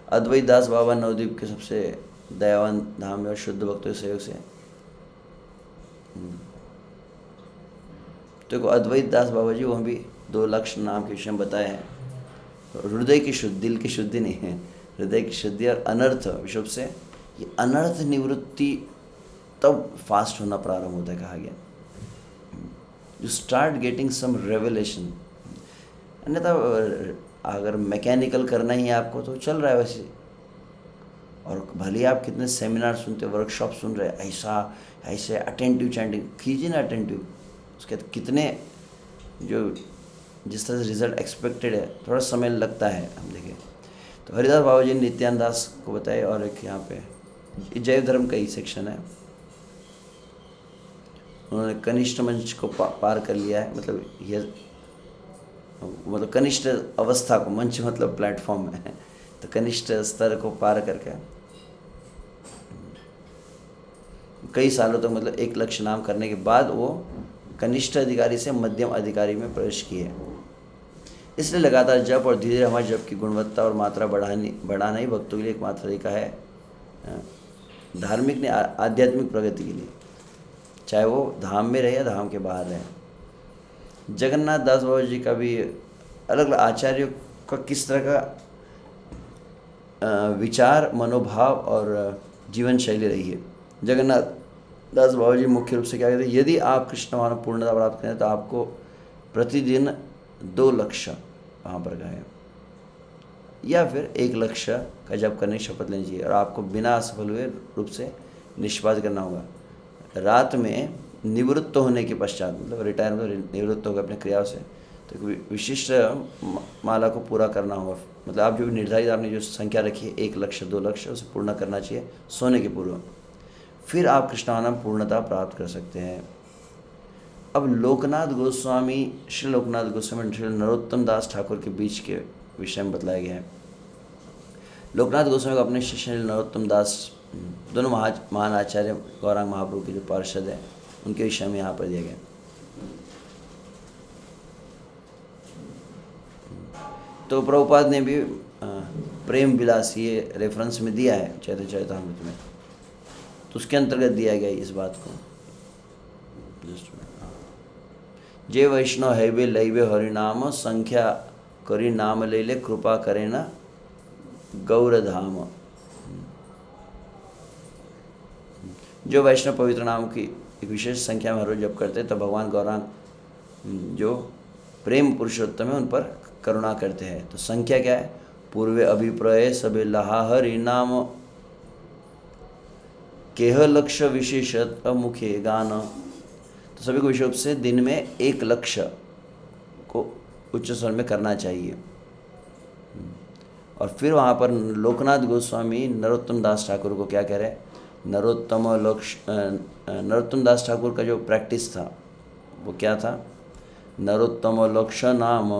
अद्वैत दास बाबा नवद्वीप के सबसे दयावान धाम में और शुद्ध भक्तों के सहयोग से। तो अद्वैत दास बाबा जी, वहाँ भी 2 लक्ष्य नाम के विषय में बताए हैं। हृदय की शुद्धि, दिल की शुद्धि नहीं है, हृदय की शुद्धि और अनर्थ विषय से। ये अनर्थ निवृत्ति तब फास्ट होना प्रारंभ होता है, कहा गया। You start getting some revelation. अन्यथा अगर मैकेनिकल करना ही है आपको तो चल रहा है वैसे, और भले ही आप कितने सेमिनार सुनते, वर्कशॉप सुन रहे, ऐसा ऐसे अटेंटिव चैंटिंग कीजिए ना, अटेंटिव, उसके कितने जो जिस तरह से रिजल्ट एक्सपेक्टेड है, थोड़ा समय लगता है। हम देखें तो हरिदास बाबा जी ने नित्यानंद दास को बताए, और एक यहाँ पे जैव धर्म का ही सेक्शन है, उन्होंने कनिष्ठ मंच को पार कर लिया है। मतलब कनिष्ठ अवस्था को, मंच मतलब प्लेटफॉर्म है, तो कनिष्ठ स्तर को पार करके कई सालों तक, मतलब 1 लक्ष्य नाम करने के बाद वो कनिष्ठ अधिकारी से मध्यम अधिकारी में प्रवेश किए। इसलिए लगातार जप और धीरे धीरे हमारे जप की गुणवत्ता और मात्रा बढ़ाना ही भक्तों के लिए एकमात्र तरीका है, धार्मिक ने आध्यात्मिक प्रगति के लिए, चाहे वो धाम में रहे या धाम के बाहर रहे। जगन्नाथ दास बाबा जी का भी अलग अलग आचार्यों का किस तरह का विचार, मनोभाव और जीवन शैली रही है। जगन्नाथ दास बाबा जी मुख्य रूप से क्या कहते हैं, यदि आप कृष्ण भावना पूर्णता प्राप्त करें तो आपको प्रतिदिन 2 लक्ष्य वहाँ पर गए या फिर 1 लक्ष्य का जप करने की शपथ लेनी चाहिए, और आपको बिना असफल हुए रूप से निष्पादित करना होगा। रात में निवृत्त होने के पश्चात, मतलब रिटायर मतलब निवृत्त होकर अपने क्रियाओं से, तो विशिष्ट माला को पूरा करना होगा। मतलब आप जो निर्धारित आपने जो संख्या रखी है, 1 लक्ष्य 2 लक्ष्य, उसे पूर्ण करना चाहिए सोने के पूर्व, फिर आप कृष्णानाम पूर्णता प्राप्त कर सकते हैं। अब लोकनाथ गोस्वामी, श्री लोकनाथ गोस्वामी श्री नरोत्तम दास ठाकुर के बीच के विषय में बतलाया गया है। लोकनाथ गोस्वामी को अपने शिष्य नरोत्तम दास, दोनों महान आचार्य गौरांग महाप्रभु के जो पार्षद हैं, उनके विषय में यहाँ पर दिया गया। तो प्रभुपाद ने भी प्रेम विलास ये रेफरेंस में दिया है चैतन्य चरितामृत में, तो उसके अंतर्गत दिया गया इस बात को। जे वैष्णव हैवे लैवे हरिनाम, संख्या करी नाम ले ले, कृपा करे न गौरधाम। जो वैष्णव पवित्र नाम की एक विशेष संख्या में हर रोज जप करते तब भगवान गौरांग जो प्रेम पुरुषोत्तम है उन पर करुणा करते हैं। तो संख्या क्या है, पूर्वे अभिप्राय सबे लहा हरि नाम, केह लक्ष्य विशेषत मुखे गान। तो सभी को विशेष रूप से दिन में 1 लक्ष्य को उच्च स्वर में करना चाहिए। और फिर वहाँ पर लोकनाथ गोस्वामी नरोत्तम दास ठाकुर को क्या कह रहे हैं, नरोत्तम दास ठाकुर का जो प्रैक्टिस था वो क्या था, नरोत्तम लक्ष्य नाम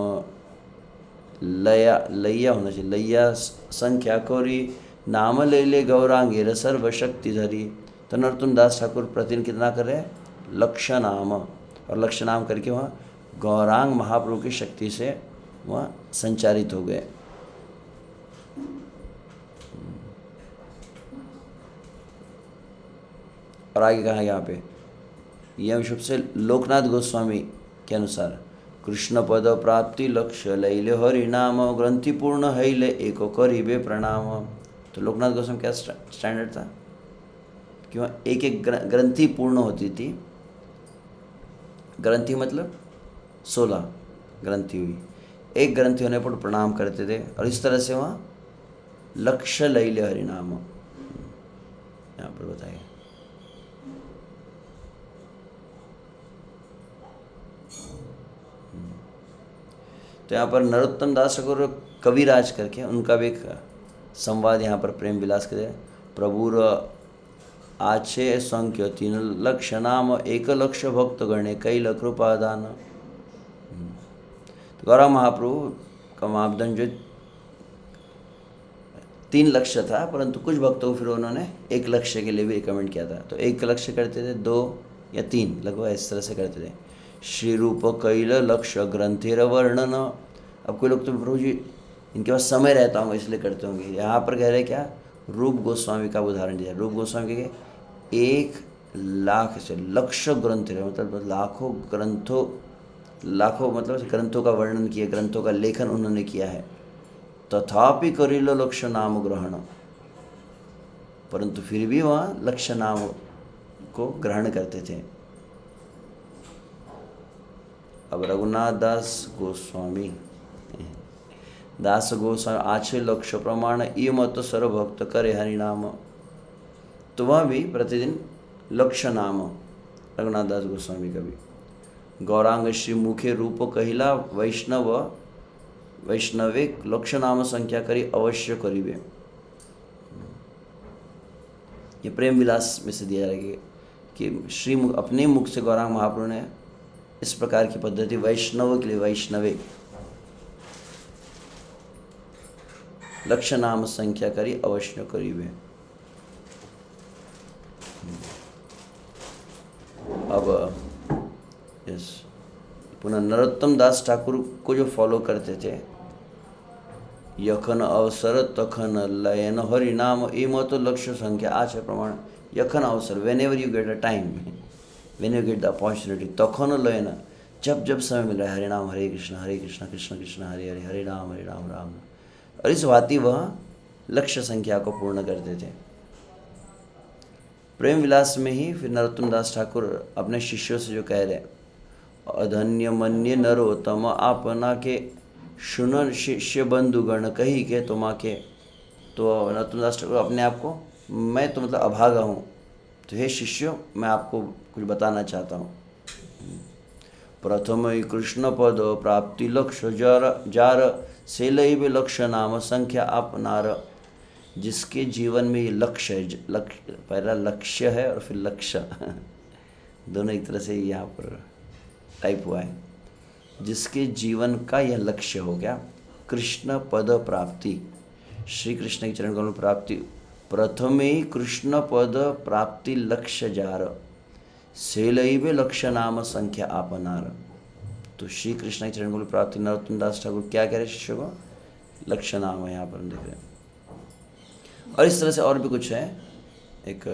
लैया होना चाहिए, लैया संख्या कौरी नाम ले ले गौरांगे सर्व शक्ति धरी। तो नरोत्तम दास ठाकुर प्रतिदिन कितना कर रहे हैं, लक्ष्य नाम, और लक्ष्य नाम करके वहाँ गौरांग महाप्रभु की शक्ति से वहाँ संचारित हो गए। और आगे कहा यहाँ पे, यह विषय से लोकनाथ गोस्वामी के अनुसार कृष्ण पद प्राप्ति लक्ष्य लैले हरि नाम, ग्रंथि पूर्ण हैले एको करीबे प्रणाम। तो लोकनाथ गोस्वामी क्या स्टैंडर्ड था, क्यों एक एक ग्रंथि पूर्ण होती थी। ग्रंथि मतलब 16 ग्रंथि हुई, एक ग्रंथि होने पर प्रणाम करते थे, और इस तरह से वहाँ लक्ष्य लैले हरिनाम, यहाँ पर बताइए। तो यहाँ पर नरोत्तम दास ठाकुर कविराज करके उनका भी एक संवाद यहाँ पर प्रेम विलास के प्रभुर आछे संख्य 3 लक्ष नाम 1 लक्ष भक्त गणे कैल कृपादान। तो गौरव महाप्रभु का मापदंड जो 3 लक्ष्य था, परंतु कुछ भक्तों को फिर उन्होंने 1 लक्ष्य के लिए भी रिकमेंड किया था। तो 1 लक्ष्य करते थे, 2 या 3 लगभग इस तरह से करते थे। श्री रूप कैल लक्ष्य ग्रंथेर वर्णन। अब कोई लोग तो प्रभु जी इनके पास समय रहता होंगे इसलिए करते होंगे। यहाँ पर कह रहे क्या, रूप गोस्वामी का उदाहरण दिया। रूप गोस्वामी के 1 लाख से लक्ष्य ग्रंथेर मतलब लाखों ग्रंथों, लाखों मतलब ग्रंथों का वर्णन किया, ग्रंथों का लेखन उन्होंने किया है। तथापि करिल लक्ष्य नाम ग्रहण, परंतु फिर भी वहाँ लक्ष्य नाम को ग्रहण करते थे। अब रघुनाथ दास गोस्वामी आछे लक्ष्य प्रमाण ई मत सर्वभक्त करे हरिनाम। तो वह भी प्रतिदिन लक्ष्य नाम रघुनाथ दास गोस्वामी का भी। गौरांग श्री मुखे रूप कहिला वैष्णवे लक्ष्य नाम संख्या करी अवश्य करीबे। ये प्रेम विलास में से दिया जाएगा कि श्री अपने मुख से गौरांग महाप्रभु ने इस प्रकार की पद्धति वैष्णव के लिए, वैष्णवे लक्ष्य नाम संख्या करी अवश्य करीबे। अब यस, पुनः नरोत्तम दास ठाकुर को जो फॉलो करते थे, यखन अवसर तखन लयन हरि नाम ए मत लक्ष्य संख्या आछ प्रमाण। यखन अवसर, when ever you get a time, when you get the opportunity, तखन लयन जब जब समय मिल रहा है, हरे नाम हरे कृष्ण कृष्ण कृष्ण हरे हरे, हरे राम राम राम। और इस भांति वह लक्ष्य संख्या को पूर्ण करते थे। प्रेम विलास में ही फिर नरोत्तम दास ठाकुर अपने शिष्यों से जो कह रहे, अधन्य मन्य नरोत्तम आपना के सुन शिष्य बंधुगण कही के तुमा के। तो नरोत्तम दास ठाकुर अपने आप को, मैं तो मतलब अभागा हूँ, तो हे शिष्यों मैं आपको कुछ बताना चाहता हूँ। प्रथम कृष्ण पद प्राप्ति लक्ष्य जार से लैबे लक्ष्य नाम संख्या आपनार। जिसके जीवन में ये लक्ष्य है, पहला लक्ष्य है और फिर लक्ष्य दोनों एक तरह से यहाँ पर टाइप हुआ है। जिसके जीवन का यह लक्ष्य हो गया कृष्ण पद प्राप्ति, श्री कृष्ण के चरण कमल प्राप्ति। प्रथमे कृष्ण पद प्राप्ति लक्ष्य जार से लैबे लक्ष्य नाम संख्या आपनार। तो श्री कृष्ण के चरण कमल प्राप्ति नरोत्तम दास ठाकुर क्या कह रहे शिष्य को, लक्ष्य नाम है, यहाँ पर हम देख रहे हैं। और इस तरह से और भी कुछ है। एक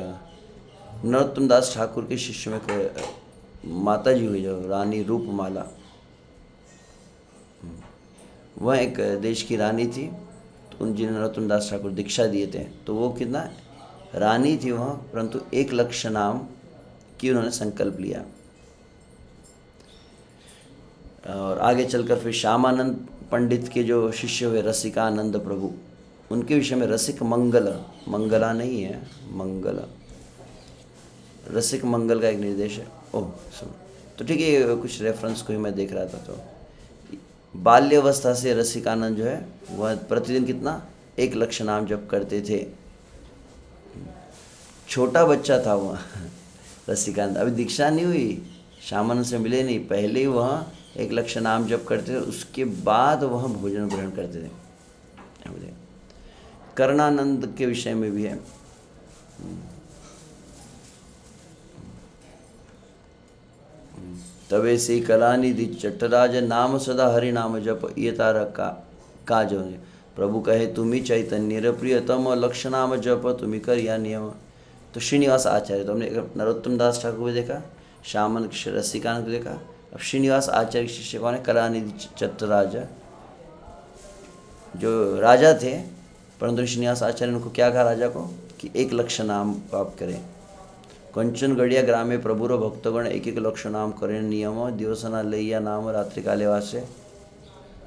नरोत्तम दास ठाकुर के शिष्य में एक माता जी हुई जो रानी रूपमाला, वह एक देश की रानी थी। तो उन जिन्हें नरोत्तम दास ठाकुर दीक्षा दिए थे, तो वो कितना रानी थी वहाँ, परंतु 1 लक्ष्य नाम की उन्होंने संकल्प लिया। और आगे चलकर फिर श्यामानंद पंडित के जो शिष्य हुए रसिकानंद प्रभु, उनके विषय में रसिक मंगल, मंगला नहीं है मंगल, रसिक मंगल का एक निर्देश है। ओह सुनो, तो ठीक है, कुछ रेफरेंस को ही मैं देख रहा था। तो बाल्यावस्था से रसिकानंद जो है वह प्रतिदिन कितना 1 लक्ष्य नाम जप करते थे। छोटा बच्चा था वह रसिकानंद, अभी दीक्षा नहीं हुई, श्यामानंद से मिले नहीं, पहले ही वह 1 लक्ष्य नाम जप करते थे, उसके बाद वह भोजन ग्रहण करते थे। करणानंद के विषय में भी है। तबे से कलानिधि चट्टराज नाम सदा हरि नाम जप ये तारा का जो प्रभु कहे तुम्ही चैतन्य प्रियतम लक्ष्य नाम जप तुम्ही कर या नियम। तो श्रीनिवास आचार्य, तो हमने नरोत्तम दास ठाकुर को देखा, श्यामन रसिकानंद को देखा, अब श्रीनिवास आचार्य के शिष्य कौन है, कलानिधि चट्टराज, जो राजा थे, परंतु श्रीनिवास आचार्य ने उनको क्या कहा राजा को कि 1 लक्ष्य नाम आप करें। कंचन गढ़िया ग्रामे प्रभुर भक्तगण 1 लक्ष्य नाम करें नियम दिवसना लैया नाम रात्रि काले वासे।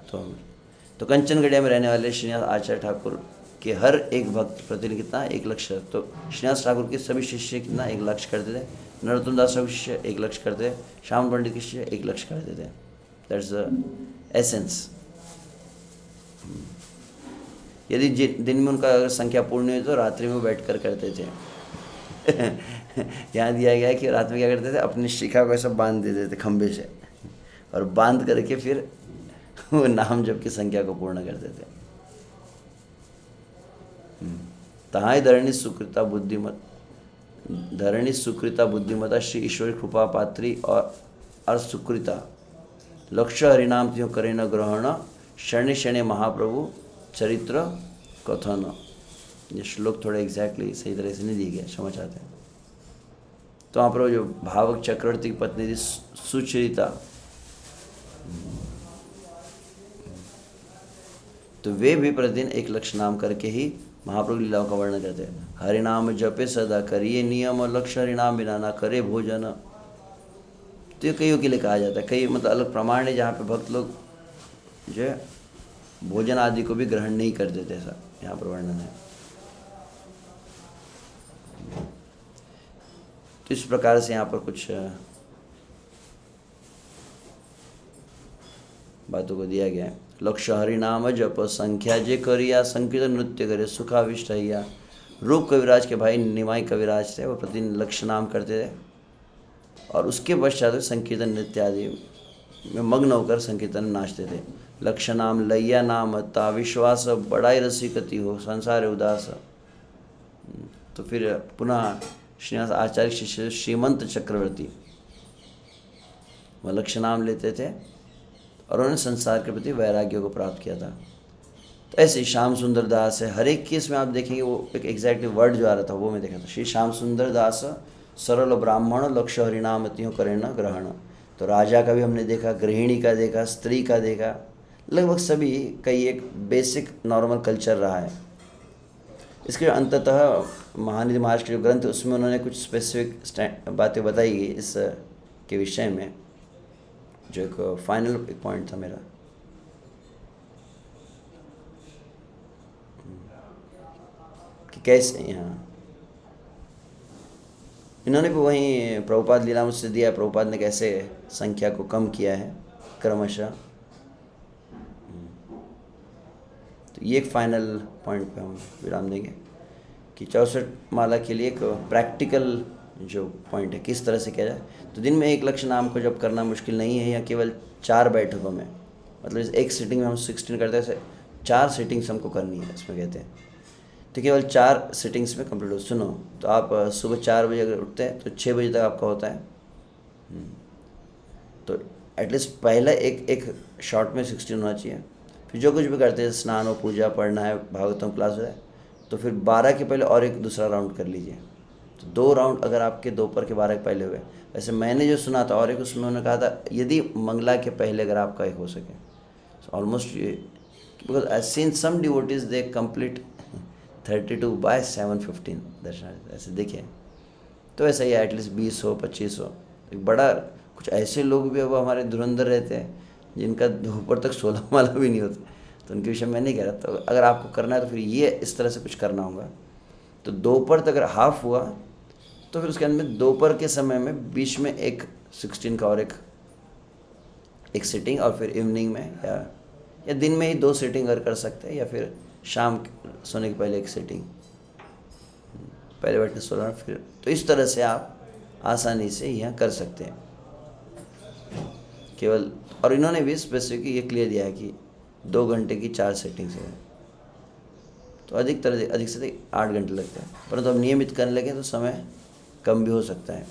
तो कंचन गढ़िया में रहने वाले श्रीनिवास आचार्य ठाकुर कि हर एक भक्त प्रतिदिन कितना 1 लक्ष्य। तो श्रीनिवास ठाकुर के सभी शिष्य कितना 1 लक्ष्य करते थे, नरोत्तम दास ठाकुर शिष्य 1 लक्ष्य करते थे, श्याम पंडित के शिष्य 1 लक्ष्य करते थे। That's the essence. यदि दिन में उनका अगर संख्या पूर्ण नहीं हुई तो रात्रि में बैठ कर करते थे। यहाँ दिया गया है कि रात में क्या करते थे, अपनी शिखा को ऐसा बांध देते थे खंबे से, और बांध करके फिर वो नाम जप की संख्या को पूर्ण करते थे। तहाई धरणी सुकृता बुद्धिमता श्री ईश्वरी कृपा पात्री और सुकृता लक्ष्य हरिनाम त्यों करे न ग्रहण शनि शनि महाप्रभु चरित्र कथन। ये श्लोक थोड़ा एग्जैक्टली सही तरह से नहीं दिए गया, क्षमा चाहते हैं। तो वहाँ पर जो भावक चक्रवर्ती की पत्नी थी सुचरिता, तो वे भी प्रतिदिन 1 लक्ष्य नाम करके ही महाप्रभु लीलाओं का वर्णन करते हैं। हरिनाम जपे सदा करिए नियम और लक्ष्य हरिनाम बिना ना करे भोजन। तो ये कईयों के लिए कहा जाता है, कई मतलब अलग प्रमाण है जहाँ पे भक्त लोग जो है भोजन आदि को भी ग्रहण नहीं करते थे, ऐसा यहाँ पर वर्णन है। तो इस प्रकार से यहाँ पर कुछ बातों को दिया गया है। लक्ष्य हरिनाम जप संख्या जे करिया संकीर्तन नृत्य करे सुखाविष्ट हैया। रूप कविराज के भाई निमाई कविराज थे, वो प्रतिदिन लक्ष्य नाम करते थे और उसके पश्चात संकीर्तन नृत्य आदि में मग्न होकर संकीर्तन नाचते थे। लक्ष्य नाम लैया नाम ता विश्वास बड़ाई रसिकति हो संसार उदास। तो फिर पुनः श्रीनिवास आचार्य शिष्य श्रीमंत चक्रवर्ती वह लक्ष्य नाम लेते थे और उन्होंने संसार के प्रति वैराग्य को प्राप्त किया था। तो ऐसे श्याम सुंदर दास है, हर एक केस में आप देखेंगे वो एक एग्जैक्टली वर्ड जो आ रहा था वो मैं देखा था। श्री श्याम सुंदर दास सरल ब्राह्मण लक्ष्य हरिनाम त्यों करें न ग्रहण। तो राजा का भी हमने देखा, गृहिणी का देखा, स्त्री का देखा, लगभग सभी का एक बेसिक नॉर्मल कल्चर रहा है। इसके अंततः महानिधि महाराज के जो ग्रंथ उसमें उन्होंने कुछ स्पेसिफिक बातें बताई गई इस के विषय में, जो एक फाइनल एक पॉइंट था मेरा कि कैसे यहाँ इन्होंने भी वहीं प्रभुपाद लीला मुझसे दिया, प्रभुपाद ने कैसे संख्या को कम किया है क्रमशः। तो ये एक फाइनल पॉइंट पे हम विराम देंगे कि 64 माला के लिए एक प्रैक्टिकल जो पॉइंट है किस तरह से किया जाए। तो दिन में 1 लक्ष्य नाम को जब करना मुश्किल नहीं है, या केवल 4 बैठकों में, मतलब एक सिटिंग में हम 16 करते हैं, 4 सिटिंग्स हमको करनी है इसमें कहते हैं। तो केवल 4 सिटिंग्स में कंप्लीट हो। सुनो, तो आप सुबह 4 बजे अगर उठते हैं तो 6 बजे तक आपका होता है। तो एटलीस्ट पहला एक शॉर्ट में 16 होना चाहिए। फिर जो कुछ भी करते हैं, स्नान हो, पूजा पढ़ना है, भागवतम क्लास है, तो फिर 12 के पहले और एक दूसरा राउंड कर लीजिए। तो 2 राउंड अगर आपके दोपहर के 12 के पहले हुए। वैसे मैंने जो सुना था और एक उसमें उन्होंने कहा था यदि मंगला के पहले अगर आपका एक हो सके, so almost because I seen some devotees they complete 32 by 7:15 darshan, ऐसे देखिए। तो ऐसा ही एटलीस्ट 20 हो 25 हो। एक बड़ा कुछ ऐसे लोग भी अब हमारे धुरंधर रहते हैं जिनका दोपहर तक 16 माला भी नहीं होता, तो उनके विषय में नहीं कह रहा। तो अगर आपको करना है तो फिर ये इस तरह से कुछ करना होगा। तो दोपहर तक अगर हाफ हुआ तो फिर उसके अंदर में दोपहर के समय में बीच में एक 16 का और एक सिटिंग, और फिर इवनिंग में या दिन में ही 2 सिटिंग अगर कर सकते हैं, या फिर शाम सोने के पहले एक सिटिंग, पहले बैठ के सोना फिर। तो इस तरह से आप आसानी से यहाँ कर सकते हैं केवल। और इन्होंने भी स्पेसिफिक ये क्लियर दिया है कि 2 घंटे की 4 सेटिंग्स है, तो अधिक से अधिक 8 घंटे लगते हैं। परंतु अब नियमित करने लगे तो समय कम भी हो सकता है।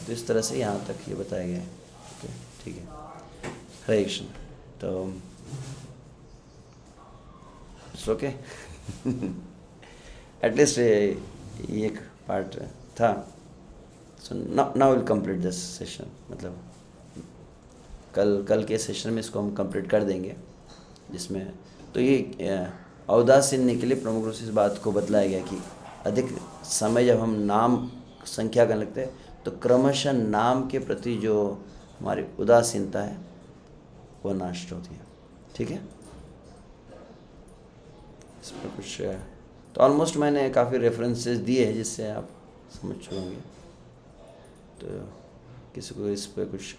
तो इस तरह से यहाँ तक ये बताया गया है। ओके, ठीक है। हरे कृष्ण। तो ओके एटलीस्ट ये एक पार्ट था। So now will complete this session, मतलब कल के सेशन में इसको हम कंप्लीट कर देंगे, जिसमें तो ये औदासीन्य के लिए प्रमुख रूप से इस बात को बतलाया गया कि अधिक समय जब हम नाम संख्या करने लगते हैं तो क्रमशः नाम के प्रति जो हमारी उदासीनता है वो नष्ट होती है। ठीक है। इसमें कुछ तो ऑलमोस्ट मैंने काफ़ी रेफरेंसेस दिए हैं जिससे आप समझ चुके होंगे। तो किसी को इस पर कुछ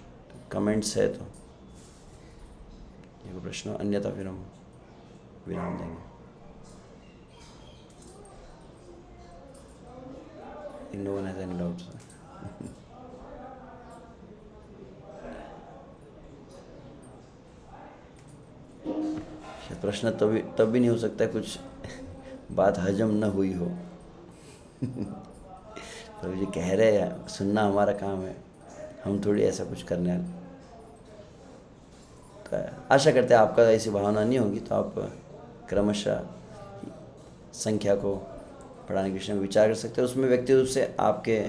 कमेंट्स है तो ये कोई प्रश्न, अन्यथा फिर हम विराम देंगे। No one has any doubts? शायद प्रश्न तब भी नहीं हो सकता कुछ बात हजम न हुई हो। तो ये कह रहे हैं, सुनना हमारा काम है, हम थोड़ी ऐसा कुछ करने वाले। तो आशा करते हैं आपका ऐसी भावना नहीं होगी, तो आप क्रमशः संख्या को बढ़ाने के विषय में विचार कर सकते हैं। उसमें व्यक्तिगत रूप से आपके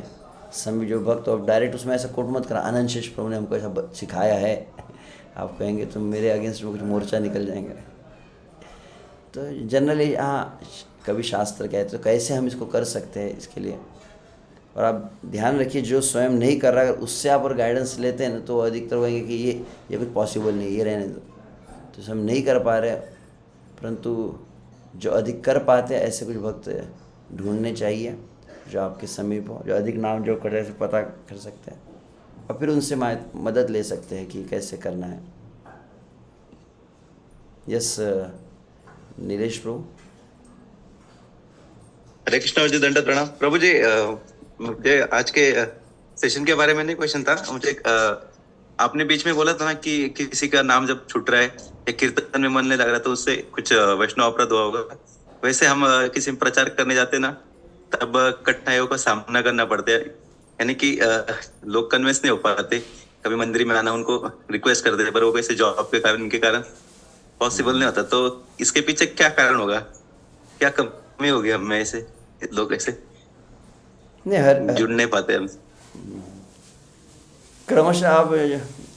समय जो भक्त, तो आप डायरेक्ट उसमें ऐसा कोट मत करा, अनंत शेष प्रभु ने हमको ऐसा सिखाया है, आप कहेंगे तो मेरे अगेंस्ट में कुछ मोर्चा निकल जाएंगे। तो जनरली हाँ, कभी शास्त्र कहते तो कैसे हम इसको कर सकते हैं इसके लिए। और आप ध्यान रखिए, जो स्वयं नहीं कर रहा है उससे आप और गाइडेंस लेते हैं ना, तो अधिकतर कहेंगे कि ये कुछ पॉसिबल नहीं, ये रहने दो। तो हम नहीं कर पा रहे, परंतु जो अधिक कर पाते हैं ऐसे कुछ भक्त ढूंढने चाहिए जो आपके समीप हो, जो अधिक नाम जो कर से पता कर सकते हैं, और फिर उनसे मदद ले सकते हैं कि कैसे करना है। यस नीलेश प्रभु। हरे कृष्णा जी, दंडवत प्रणाम प्रभु जी। मुझे आज के सेशन के बारे में नहीं क्वेश्चन था मुझे। आपने बीच में बोला था ना कि किसी का नाम जब छूट रहा है या कीर्तन में मन नहीं लग रहा तो उससे कुछ वैष्णव अपराध हुआ होगा। वैसे हम किसी में प्रचार करने जाते ना, तब कठिनाइयों का सामना करना पड़ता है, यानी कि लोग कन्विंस नहीं हो पाते। कभी मंदिर में आना उनको रिक्वेस्ट करते हैं, पर वो कैसे जॉब के कारण, इनके कारण पॉसिबल नहीं होता। तो इसके पीछे क्या कारण होगा, क्या कमी होगी हम में ऐसे लोग ऐसे नहीं, जुड़ नहीं पाते हम? क्रमशः आप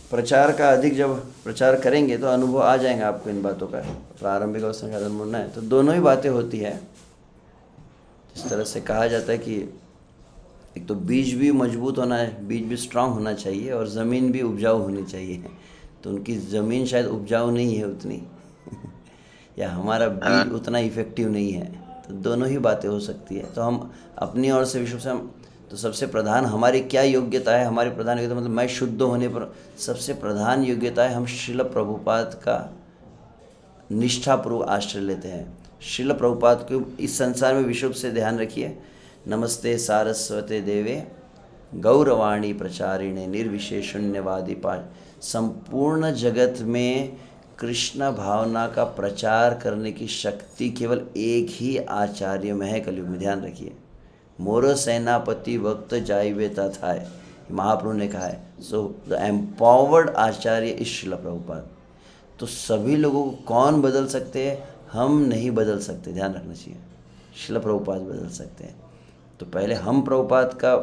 प्रचार का अधिक जब प्रचार करेंगे तो अनुभव आ जाएगा आपको इन बातों का। प्रारंभिक अवस्था में साधन मुड़ना है तो दोनों ही बातें होती है। जिस तरह से कहा जाता है कि एक तो बीज भी मजबूत होना है, बीज भी स्ट्रांग होना चाहिए, और ज़मीन भी उपजाऊ होनी चाहिए। तो उनकी ज़मीन शायद उपजाऊ नहीं है उतनी या हमारा बीज उतना इफ़ेक्टिव नहीं है। तो दोनों ही बातें हो सकती है। तो हम अपनी ओर से विश्व से हम तो सबसे प्रधान हमारी क्या योग्यता है, हमारी प्रधान योग्यता मतलब मैं शुद्ध होने पर सबसे प्रधान योग्यता है हम श्रील प्रभुपाद का निष्ठापूर्वक आश्रय लेते हैं। श्रील प्रभुपाद को इस संसार में विश्व से ध्यान रखिए। नमस्ते सारस्वते देवे गौरवाणी प्रचारिणे निर्विशेष शून्यवादी पा। संपूर्ण जगत में कृष्ण भावना का प्रचार करने की शक्ति केवल एक ही आचार्य में है कलयुग में, ध्यान रखिए। मोरो सेनापति वक्त जाइवे तथाय, महाप्रभु ने कहा है। So the empowered Acharya is Srila Prabhupada. तो सभी लोगों को कौन बदल सकते हैं? हम नहीं बदल सकते, ध्यान रखना चाहिए। श्रील प्रभुपाद बदल सकते हैं। तो पहले हम प्रभुपाद का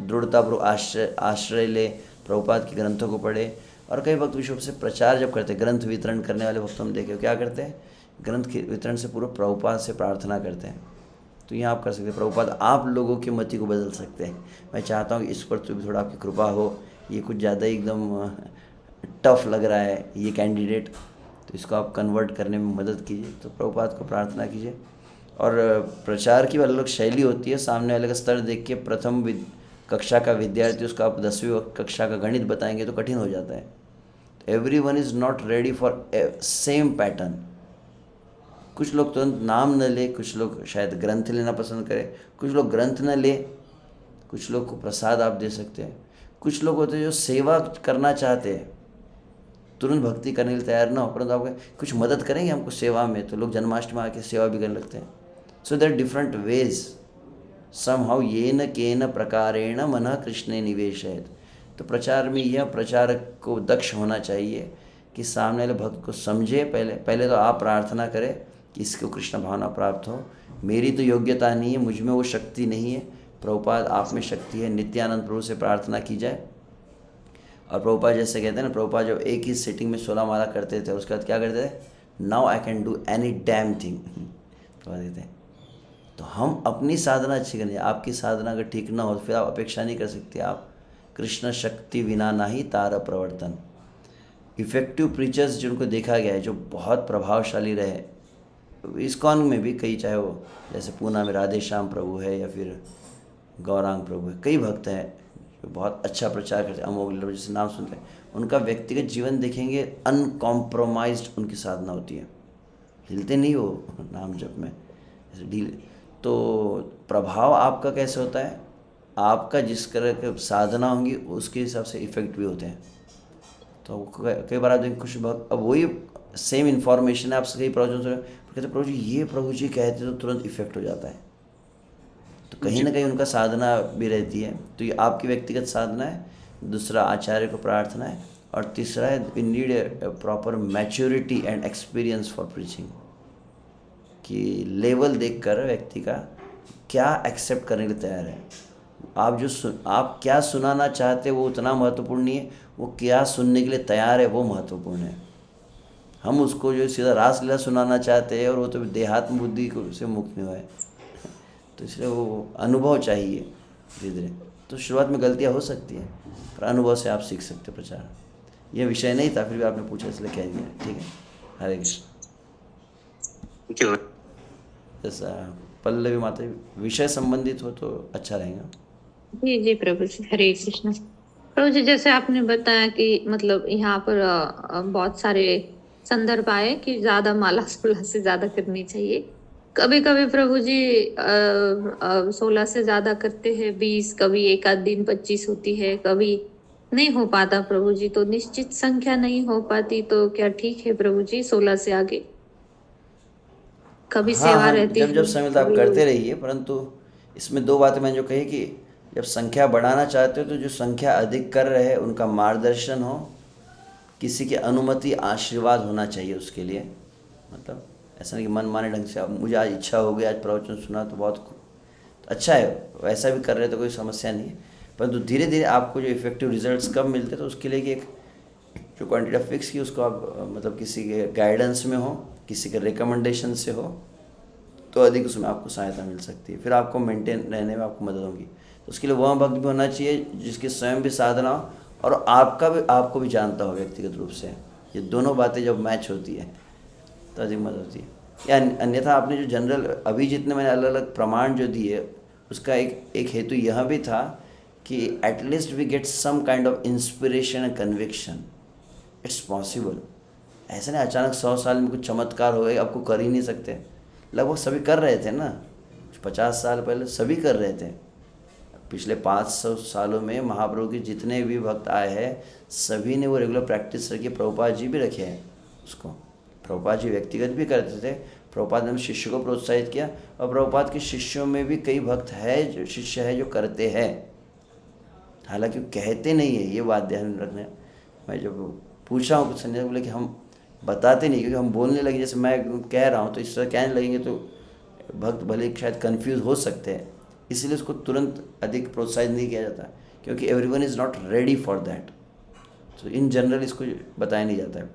दृढ़तापूर्वक आश्रय ले, प्रभुपाद के ग्रंथों को पढ़े। और कई वक्त विश्व से प्रचार जब करते, ग्रंथ वितरण करने वाले वक्त हम देखे क्या करते हैं, ग्रंथ के वितरण से पूर्व प्रभुपाद से प्रार्थना करते हैं। तो यहाँ आप कर सकते हैं, प्रभुपाद आप लोगों की मति को बदल सकते हैं। मैं चाहता हूँ कि इस पर तो भी थोड़ा आपकी कृपा हो, ये कुछ ज़्यादा एकदम टफ लग रहा है ये कैंडिडेट, तो इसको आप कन्वर्ट करने में मदद कीजिए। तो प्रभुपाद को प्रार्थना कीजिए। और प्रचार की अलग अलग शैली होती है। सामने वाले का स्तर देख के प्रथम कक्षा का विद्यार्थी उसका आप 10वीं कक्षा का गणित बताएंगे तो कठिन हो जाता है। तो everyone is not ready for same pattern. कुछ लोग तुरंत नाम न ले, कुछ लोग शायद ग्रंथ लेना पसंद करें, कुछ लोग ग्रंथ न ले, कुछ लोग को प्रसाद आप दे सकते हैं। कुछ लोग होते हैं जो सेवा करना चाहते हैं, तुरंत भक्ति करने के लिए तैयार ना हो, परंतु आप कुछ मदद करेंगे हमको सेवा में, तो लोग जन्माष्टमी आके सेवा भी करने लगते हैं। So there different ways somehow येन केन प्रकारेण मनः कृष्णे निवेशयेत्। तो प्रचार में यह प्रचारक को दक्ष होना चाहिए कि सामने वाले भक्त को समझे। पहले तो आप प्रार्थना करें कि इसको कृष्ण भावना प्राप्त हो। मेरी तो योग्यता नहीं है, मुझ में वो शक्ति नहीं है, प्रभुपाद आप में शक्ति है। नित्यानंद प्रभु से प्रार्थना की जाए। और प्रभुपाद जैसे कहते हैं ना, प्रभुपाद जब एक ही सिटिंग में 16 माला करते थे, उसके बाद क्या करते थे, now I can do any damn thing कहते हैं। तो हम अपनी साधना अच्छी करनी है। आपकी साधना अगर ठीक ना हो तो फिर आप अपेक्षा नहीं कर सकते। आप कृष्ण शक्ति विना नाही तार प्रवर्तन। इफ़ेक्टिव प्रीचर्स जिनको देखा गया है, जो बहुत प्रभावशाली रहे, इस्कॉन में भी कई, चाहे वो जैसे पूना में राधे श्याम प्रभु है या फिर गौरांग प्रभु है, कई भक्त हैं जो बहुत अच्छा प्रचार करते हैं, अमोघ लीला जैसे नाम सुनते हैं, उनका व्यक्तिगत जीवन देखेंगे, अनकॉम्प्रोमाइज्ड उनकी साधना होती है, हिलते नहीं वो नाम जप में ऐसे ढीले। तो प्रभाव आपका कैसे होता है, आपका जिस तरह की साधना होंगी उसके हिसाब से इफेक्ट भी होते हैं। तो कई बार आप देखें कुछ भक्त, अब वही सेम इन्फॉर्मेशन है आपसे कई प्रवचन सुने, कहते प्रभु जी ये प्रभु जी कहते तो तुरंत इफेक्ट हो जाता है। तो कहीं ना कहीं उनका साधना भी रहती है। तो ये आपकी व्यक्तिगत साधना है, दूसरा आचार्य को प्रार्थना है, और तीसरा है we need a proper maturity and experience for preaching, कि लेवल देखकर व्यक्ति का क्या एक्सेप्ट करने के लिए तैयार है। आप क्या सुनाना चाहते हैं वो उतना महत्वपूर्ण नहीं है, वो क्या सुनने के लिए तैयार है वो महत्वपूर्ण है। हम उसको जो सीधा रासलीला सुनाना चाहते हैं और वो तो देहात्म बुद्धि से मुक्त नहीं हुआ है, तो इसलिए वो अनुभव चाहिए धीरे धीरे। तो शुरुआत में गलतियाँ हो सकती हैं, पर अनुभव से आप सीख सकते प्रचार। ये विषय नहीं था, फिर भी आपने पूछा इसलिए कह दिया, ठीक है। हरे कृष्ण। जैसा पल्लवी माता जी, विषय संबंधित हो तो अच्छा रहेगा। जी जी प्रभु जी, हरे कृष्ण। प्रभु जी, जैसे आपने बताया कि मतलब यहाँ पर बहुत सारे संदर्भ आए कि ज्यादा माला 16 से ज्यादा करनी चाहिए। कभी कभी प्रभु जी 16 से ज्यादा करते हैं, 20, कभी एक आध दिन 25 होती है, कभी नहीं हो पाता प्रभु जी। तो निश्चित संख्या नहीं हो पाती तो क्या ठीक है प्रभु जी 16 से आगे? कभी हाँ सेवा हाँ, रहती जब है, समय मिलता है आप करते रहिए, परंतु इसमें दो बातें मैंने जो कही कि जब संख्या बढ़ाना चाहते हो तो जो संख्या अधिक कर रहे हैं उनका मार्गदर्शन हो, किसी की अनुमति आशीर्वाद होना चाहिए उसके लिए। मतलब ऐसा नहीं कि मन माने ढंग से मुझे आज इच्छा हो गई, आज प्रवचन सुना तो बहुत अच्छा है, वैसा भी कर रहे तो कोई समस्या नहीं है। परंतु धीरे धीरे आपको जो इफेक्टिव रिजल्ट्स कब मिलते हैं तो उसके लिए कि एक जो क्वांटिटी फिक्स की उसको आप मतलब किसी के गाइडेंस में हो, किसी के रिकमेंडेशन से हो, तो अधिक उसमें आपको सहायता मिल सकती है, फिर आपको मेंटेन रहने में आपको मदद होगी। तो उसके लिए वह भक्त भी होना चाहिए जिसकी स्वयं भी साधना हो और आपको भी जानता हो व्यक्तिगत रूप से। ये दोनों बातें जब मैच होती है तो अधिक मदद होती है। या अन्यथा आपने जो जनरल अभी जितने मैंने अलग अलग प्रमाण जो दिए उसका एक हेतु यह भी था कि at least we get some kind of inspiration and conviction. It's possible. ऐसा नहीं अचानक 100 साल में कुछ चमत्कार हो गए आपको कर ही नहीं सकते। लगभग सभी कर रहे थे ना, 50 साल पहले सभी कर रहे थे। पिछले 500 सालों में महाप्रभु के जितने भी भक्त आए हैं सभी ने वो रेगुलर प्रैक्टिस रखी। प्रभुपाद जी भी रखे हैं उसको। प्रभुपाद जी व्यक्तिगत भी करते थे, प्रभुपाद ने शिष्य को प्रोत्साहित किया, और प्रभुपाद के शिष्यों में भी कई भक्त है जो शिष्य है जो करते हैं, हालांकि वो कहते नहीं है। ये बात ध्यान रखना। मैं जब पूछा हूँ कुछ संजय बोले कि हम बताते नहीं, क्योंकि हम बोलने लगे जैसे मैं कह रहा हूँ तो इस तरह कहने लगेंगे तो भक्त भले शायद कंफ्यूज हो सकते हैं, इसलिए उसको तुरंत अधिक प्रोत्साहित नहीं किया जाता, क्योंकि everyone is not ready for that. तो इन जनरल इसको बताया नहीं जाता है।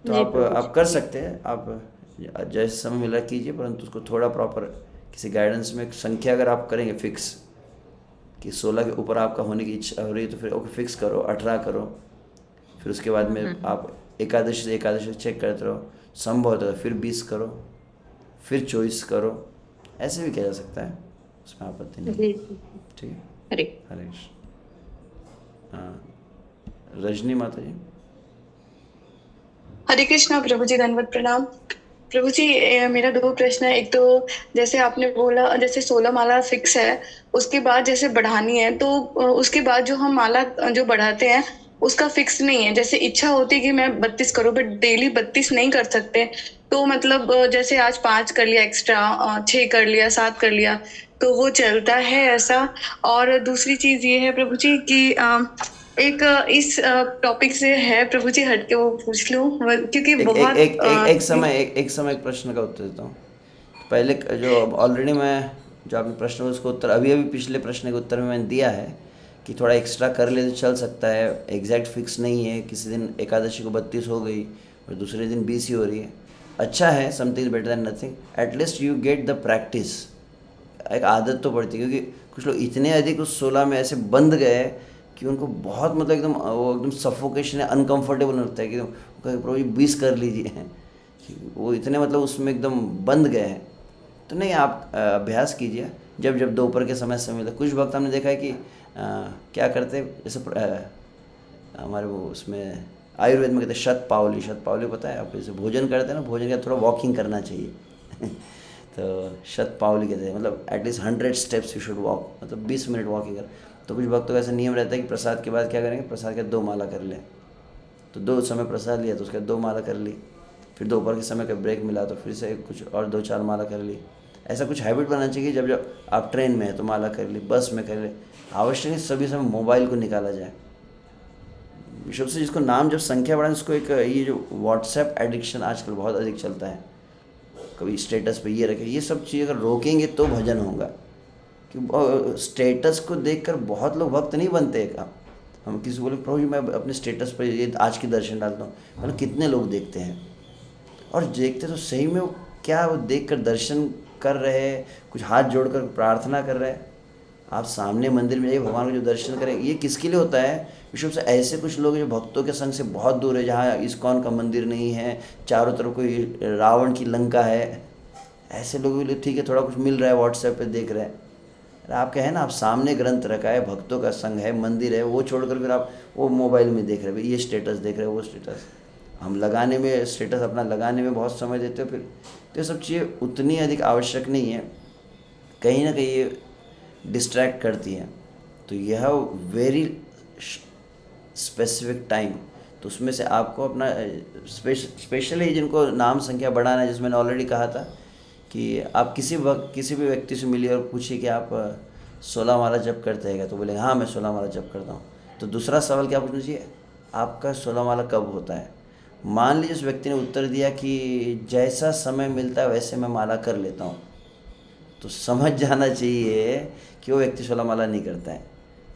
तो आप कर सकते हैं, आप जैसे समय मिला कीजिए, परंतु उसको थोड़ा प्रॉपर किसी गाइडेंस में संख्या अगर आप करेंगे फिक्स कि 16 के ऊपर आपका होने की इच्छा हो रही है तो फिर ओके फिक्स करो, 18 करो, फिर उसके बाद में आप एकादशी से चेक करते रहो, संभव होता है फिर 20 करो, फिर 24 करो, ऐसे भी किया जा सकता है, उसमें आपत्ति नहीं। ठीक है, हरे कृष्ण। हाँ, रजनी माता जी। हरे कृष्णा प्रभु जी, दंडवत प्रणाम। प्रभु जी मेरा 2 प्रश्न है। एक तो जैसे आपने बोला जैसे 16 माला फिक्स है, उसके बाद जैसे बढ़ानी है तो उसके बाद जो हम माला जो बढ़ाते हैं उसका फिक्स नहीं है। जैसे इच्छा होती है कि मैं 32 करूँ बट डेली 32 नहीं कर सकते, तो मतलब जैसे आज 5 कर लिया एक्स्ट्रा, 6 कर लिया, 7 कर लिया, तो वो चलता है ऐसा। और दूसरी चीज ये है प्रभु जी कि एक इस टॉपिक से है प्रभु जी हट के वो पूछ लूं क्योंकि बहुत एक समय एक प्रश्न का उत्तर देता हूँ। पहले जो ऑलरेडी मैं जो आपने प्रश्न उसको उत्तर अभी पिछले प्रश्न के उत्तर में मैंने दिया है कि थोड़ा एक्स्ट्रा कर ले तो चल सकता है, एग्जैक्ट फिक्स नहीं है। किसी दिन एकादशी को 32 हो गई और दूसरे दिन 20 ही हो रही है, अच्छा है, something better than nothing. At least you get the practice, एक आदत तो पड़ती है। क्योंकि कुछ लोग इतने अधिक उस 16 में ऐसे बंध गए कि उनको बहुत मतलब एकदम वो एकदम सफोकेशन है, अनकंफर्टेबल लगता है कि प्रभु जी 20 कर लीजिए, कि वो इतने मतलब उसमें एकदम बंध गए हैं। तो नहीं, आप अभ्यास कीजिए, जब जब दोपहर के समय मिलता। कुछ वक्त हमने देखा है कि क्या करते, जैसे हमारे वो उसमें आयुर्वेद में कहते हैं शतपावली पता है आपको? जैसे भोजन करते हैं ना, भोजन के थोड़ा वॉकिंग करना चाहिए तो शतपावली कहते हैं, मतलब at least 100 steps you should walk, मतलब 20 मिनट वॉकिंग कर। तो कुछ वक्त तो ऐसा नियम रहता है कि प्रसाद के बाद क्या करेंगे, प्रसाद के 2 माला कर लें। तो 2 समय प्रसाद लिया तो उसके 2 माला कर ली, फिर दोपहर के समय का ब्रेक मिला तो फिर से कुछ और 2-4 माला कर ली। ऐसा कुछ हैबिट बनाना चाहिए। जब जब आप ट्रेन में हैं तो माला कर ली, बस में कर ली। आवश्यक नहीं सभी समय मोबाइल को निकाला जाए। विशुद्ध से जिसको नाम जब संख्या बढ़ाए, उसको एक ये जो व्हाट्सएप एडिक्शन आजकल बहुत अधिक चलता है, कभी स्टेटस पे ये रखे, ये सब चीज़ अगर रोकेंगे तो भजन होगा। कि स्टेटस को देखकर बहुत लोग भक्त नहीं बनते। हम किसी बोले प्रभु जी मैं अपने स्टेटस पर ये आज के दर्शन डालता हूँ, मतलब कितने लोग देखते हैं, और देखते तो सही में वो क्या वो देख कर दर्शन कर रहे हैं, कुछ हाथ जोड़कर प्रार्थना कर रहे हैं। आप सामने मंदिर में जाइए, भगवान का जो दर्शन करें, ये किसके लिए होता है? विश्व से ऐसे कुछ लोग जो भक्तों के संग से बहुत दूर है, जहाँ इस्कॉन का मंदिर नहीं है, चारों तरफ कोई रावण की लंका है, ऐसे लोगों के लिए ठीक है, थोड़ा कुछ मिल रहा है, व्हाट्सएप पे देख रहे हैं। आपका है ना, आप सामने ग्रंथ रखा है, भक्तों का संग है, मंदिर है, वो छोड़कर फिर आप वो मोबाइल में देख रहे हैं, ये स्टेटस देख रहे हैं, वो स्टेटस। हम लगाने में, स्टेटस अपना लगाने में बहुत समय देते हो, फिर तो ये सब चीज़ें उतनी अधिक आवश्यक नहीं है, कहीं ना कहीं ये डिस्ट्रैक्ट करती हैं। तो यह वेरी स्पेसिफिक टाइम, तो उसमें से आपको अपना स्पेशली जिनको नाम संख्या बढ़ाना है, जिसमें मैंने ऑलरेडी कहा था कि आप किसी वक्त किसी भी व्यक्ति से मिलिए और पूछिए कि आप 16 माला जप करते हैं क्या? तो बोले हाँ मैं 16 माला जप करता हूँ। तो दूसरा सवाल क्या पूछना चाहिए, आपका 16 माला कब होता है? मान लीजिए उस व्यक्ति ने उत्तर दिया कि जैसा समय मिलता है वैसे मैं माला कर लेता हूँ, तो समझ जाना चाहिए कि वो व्यक्ति 16 माला नहीं करता है।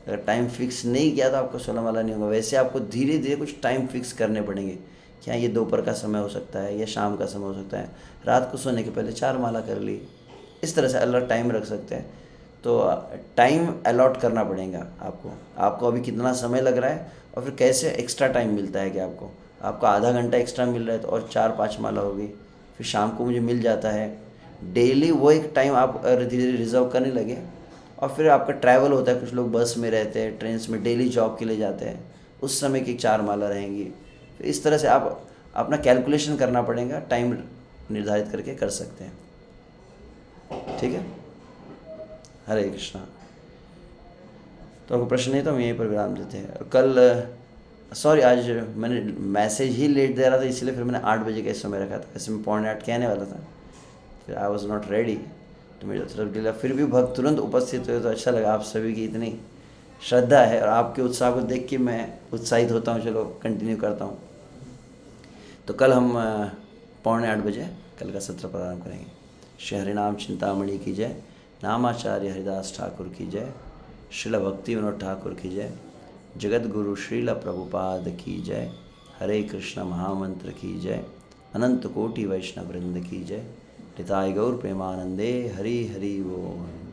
अगर टाइम फिक्स नहीं किया तो आपको 16 माला नहीं होगा। वैसे आपको धीरे धीरे कुछ टाइम फिक्स करने पड़ेंगे। क्या ये दोपहर का समय हो सकता है, या शाम का समय हो सकता है, रात को सोने के पहले 4 माला कर ली, इस तरह से अलग टाइम रख सकते हैं। तो टाइम अलॉट करना पड़ेगा आपको अभी कितना समय लग रहा है, और फिर कैसे एक्स्ट्रा टाइम मिलता है कि आपको आधा घंटा एक्स्ट्रा मिल रहा है तो और 4-5 माला होगी, फिर शाम को मुझे मिल जाता है। डेली वो एक टाइम आप धीरे धीरे रिजर्व करने लगे, और फिर आपका ट्रैवल होता है, कुछ लोग बस में रहते हैं, ट्रेन में डेली जॉब के लिए जाते हैं, उस समय की 4 माला रहेंगी। फिर इस तरह से आप अपना कैलकुलेशन करना पड़ेगा, टाइम निर्धारित करके कर सकते हैं। ठीक है, हरे कृष्णा। तो आपको प्रश्न नहीं तो हम यहीं पर विराम देते हैं। कल सॉरी, आज मैंने मैसेज ही लेट दे रहा था, इसलिए फिर मैंने 8 बजे का समय रखा था। वैसे मैं 7:45 कहने वाला था, फिर आई वॉज नॉट रेडी, तो मेरी तरफ डिले। फिर भी भक्त तुरंत उपस्थित हुए तो अच्छा लगा। आप सभी की इतनी श्रद्धा है और आपके उत्साह को देख के मैं उत्साहित होता हूँ। चलो कंटिन्यू करता हूँ। तो कल हम 7:45 बजे कल का सत्र प्रारंभ करेंगे। श्री हरिनाम चिंतामणि की जय, नामाचार्य हरिदास ठाकुर की जय, श्रील भक्ति विनोद ठाकुर की जय, जगत गुरु श्रील प्रभुपाद की जय, हरे कृष्ण महामंत्र की जय, अनंत कोटि वैष्णव वृंद की जय, निताय गौर प्रेमानंदे, हरि हरि बोल।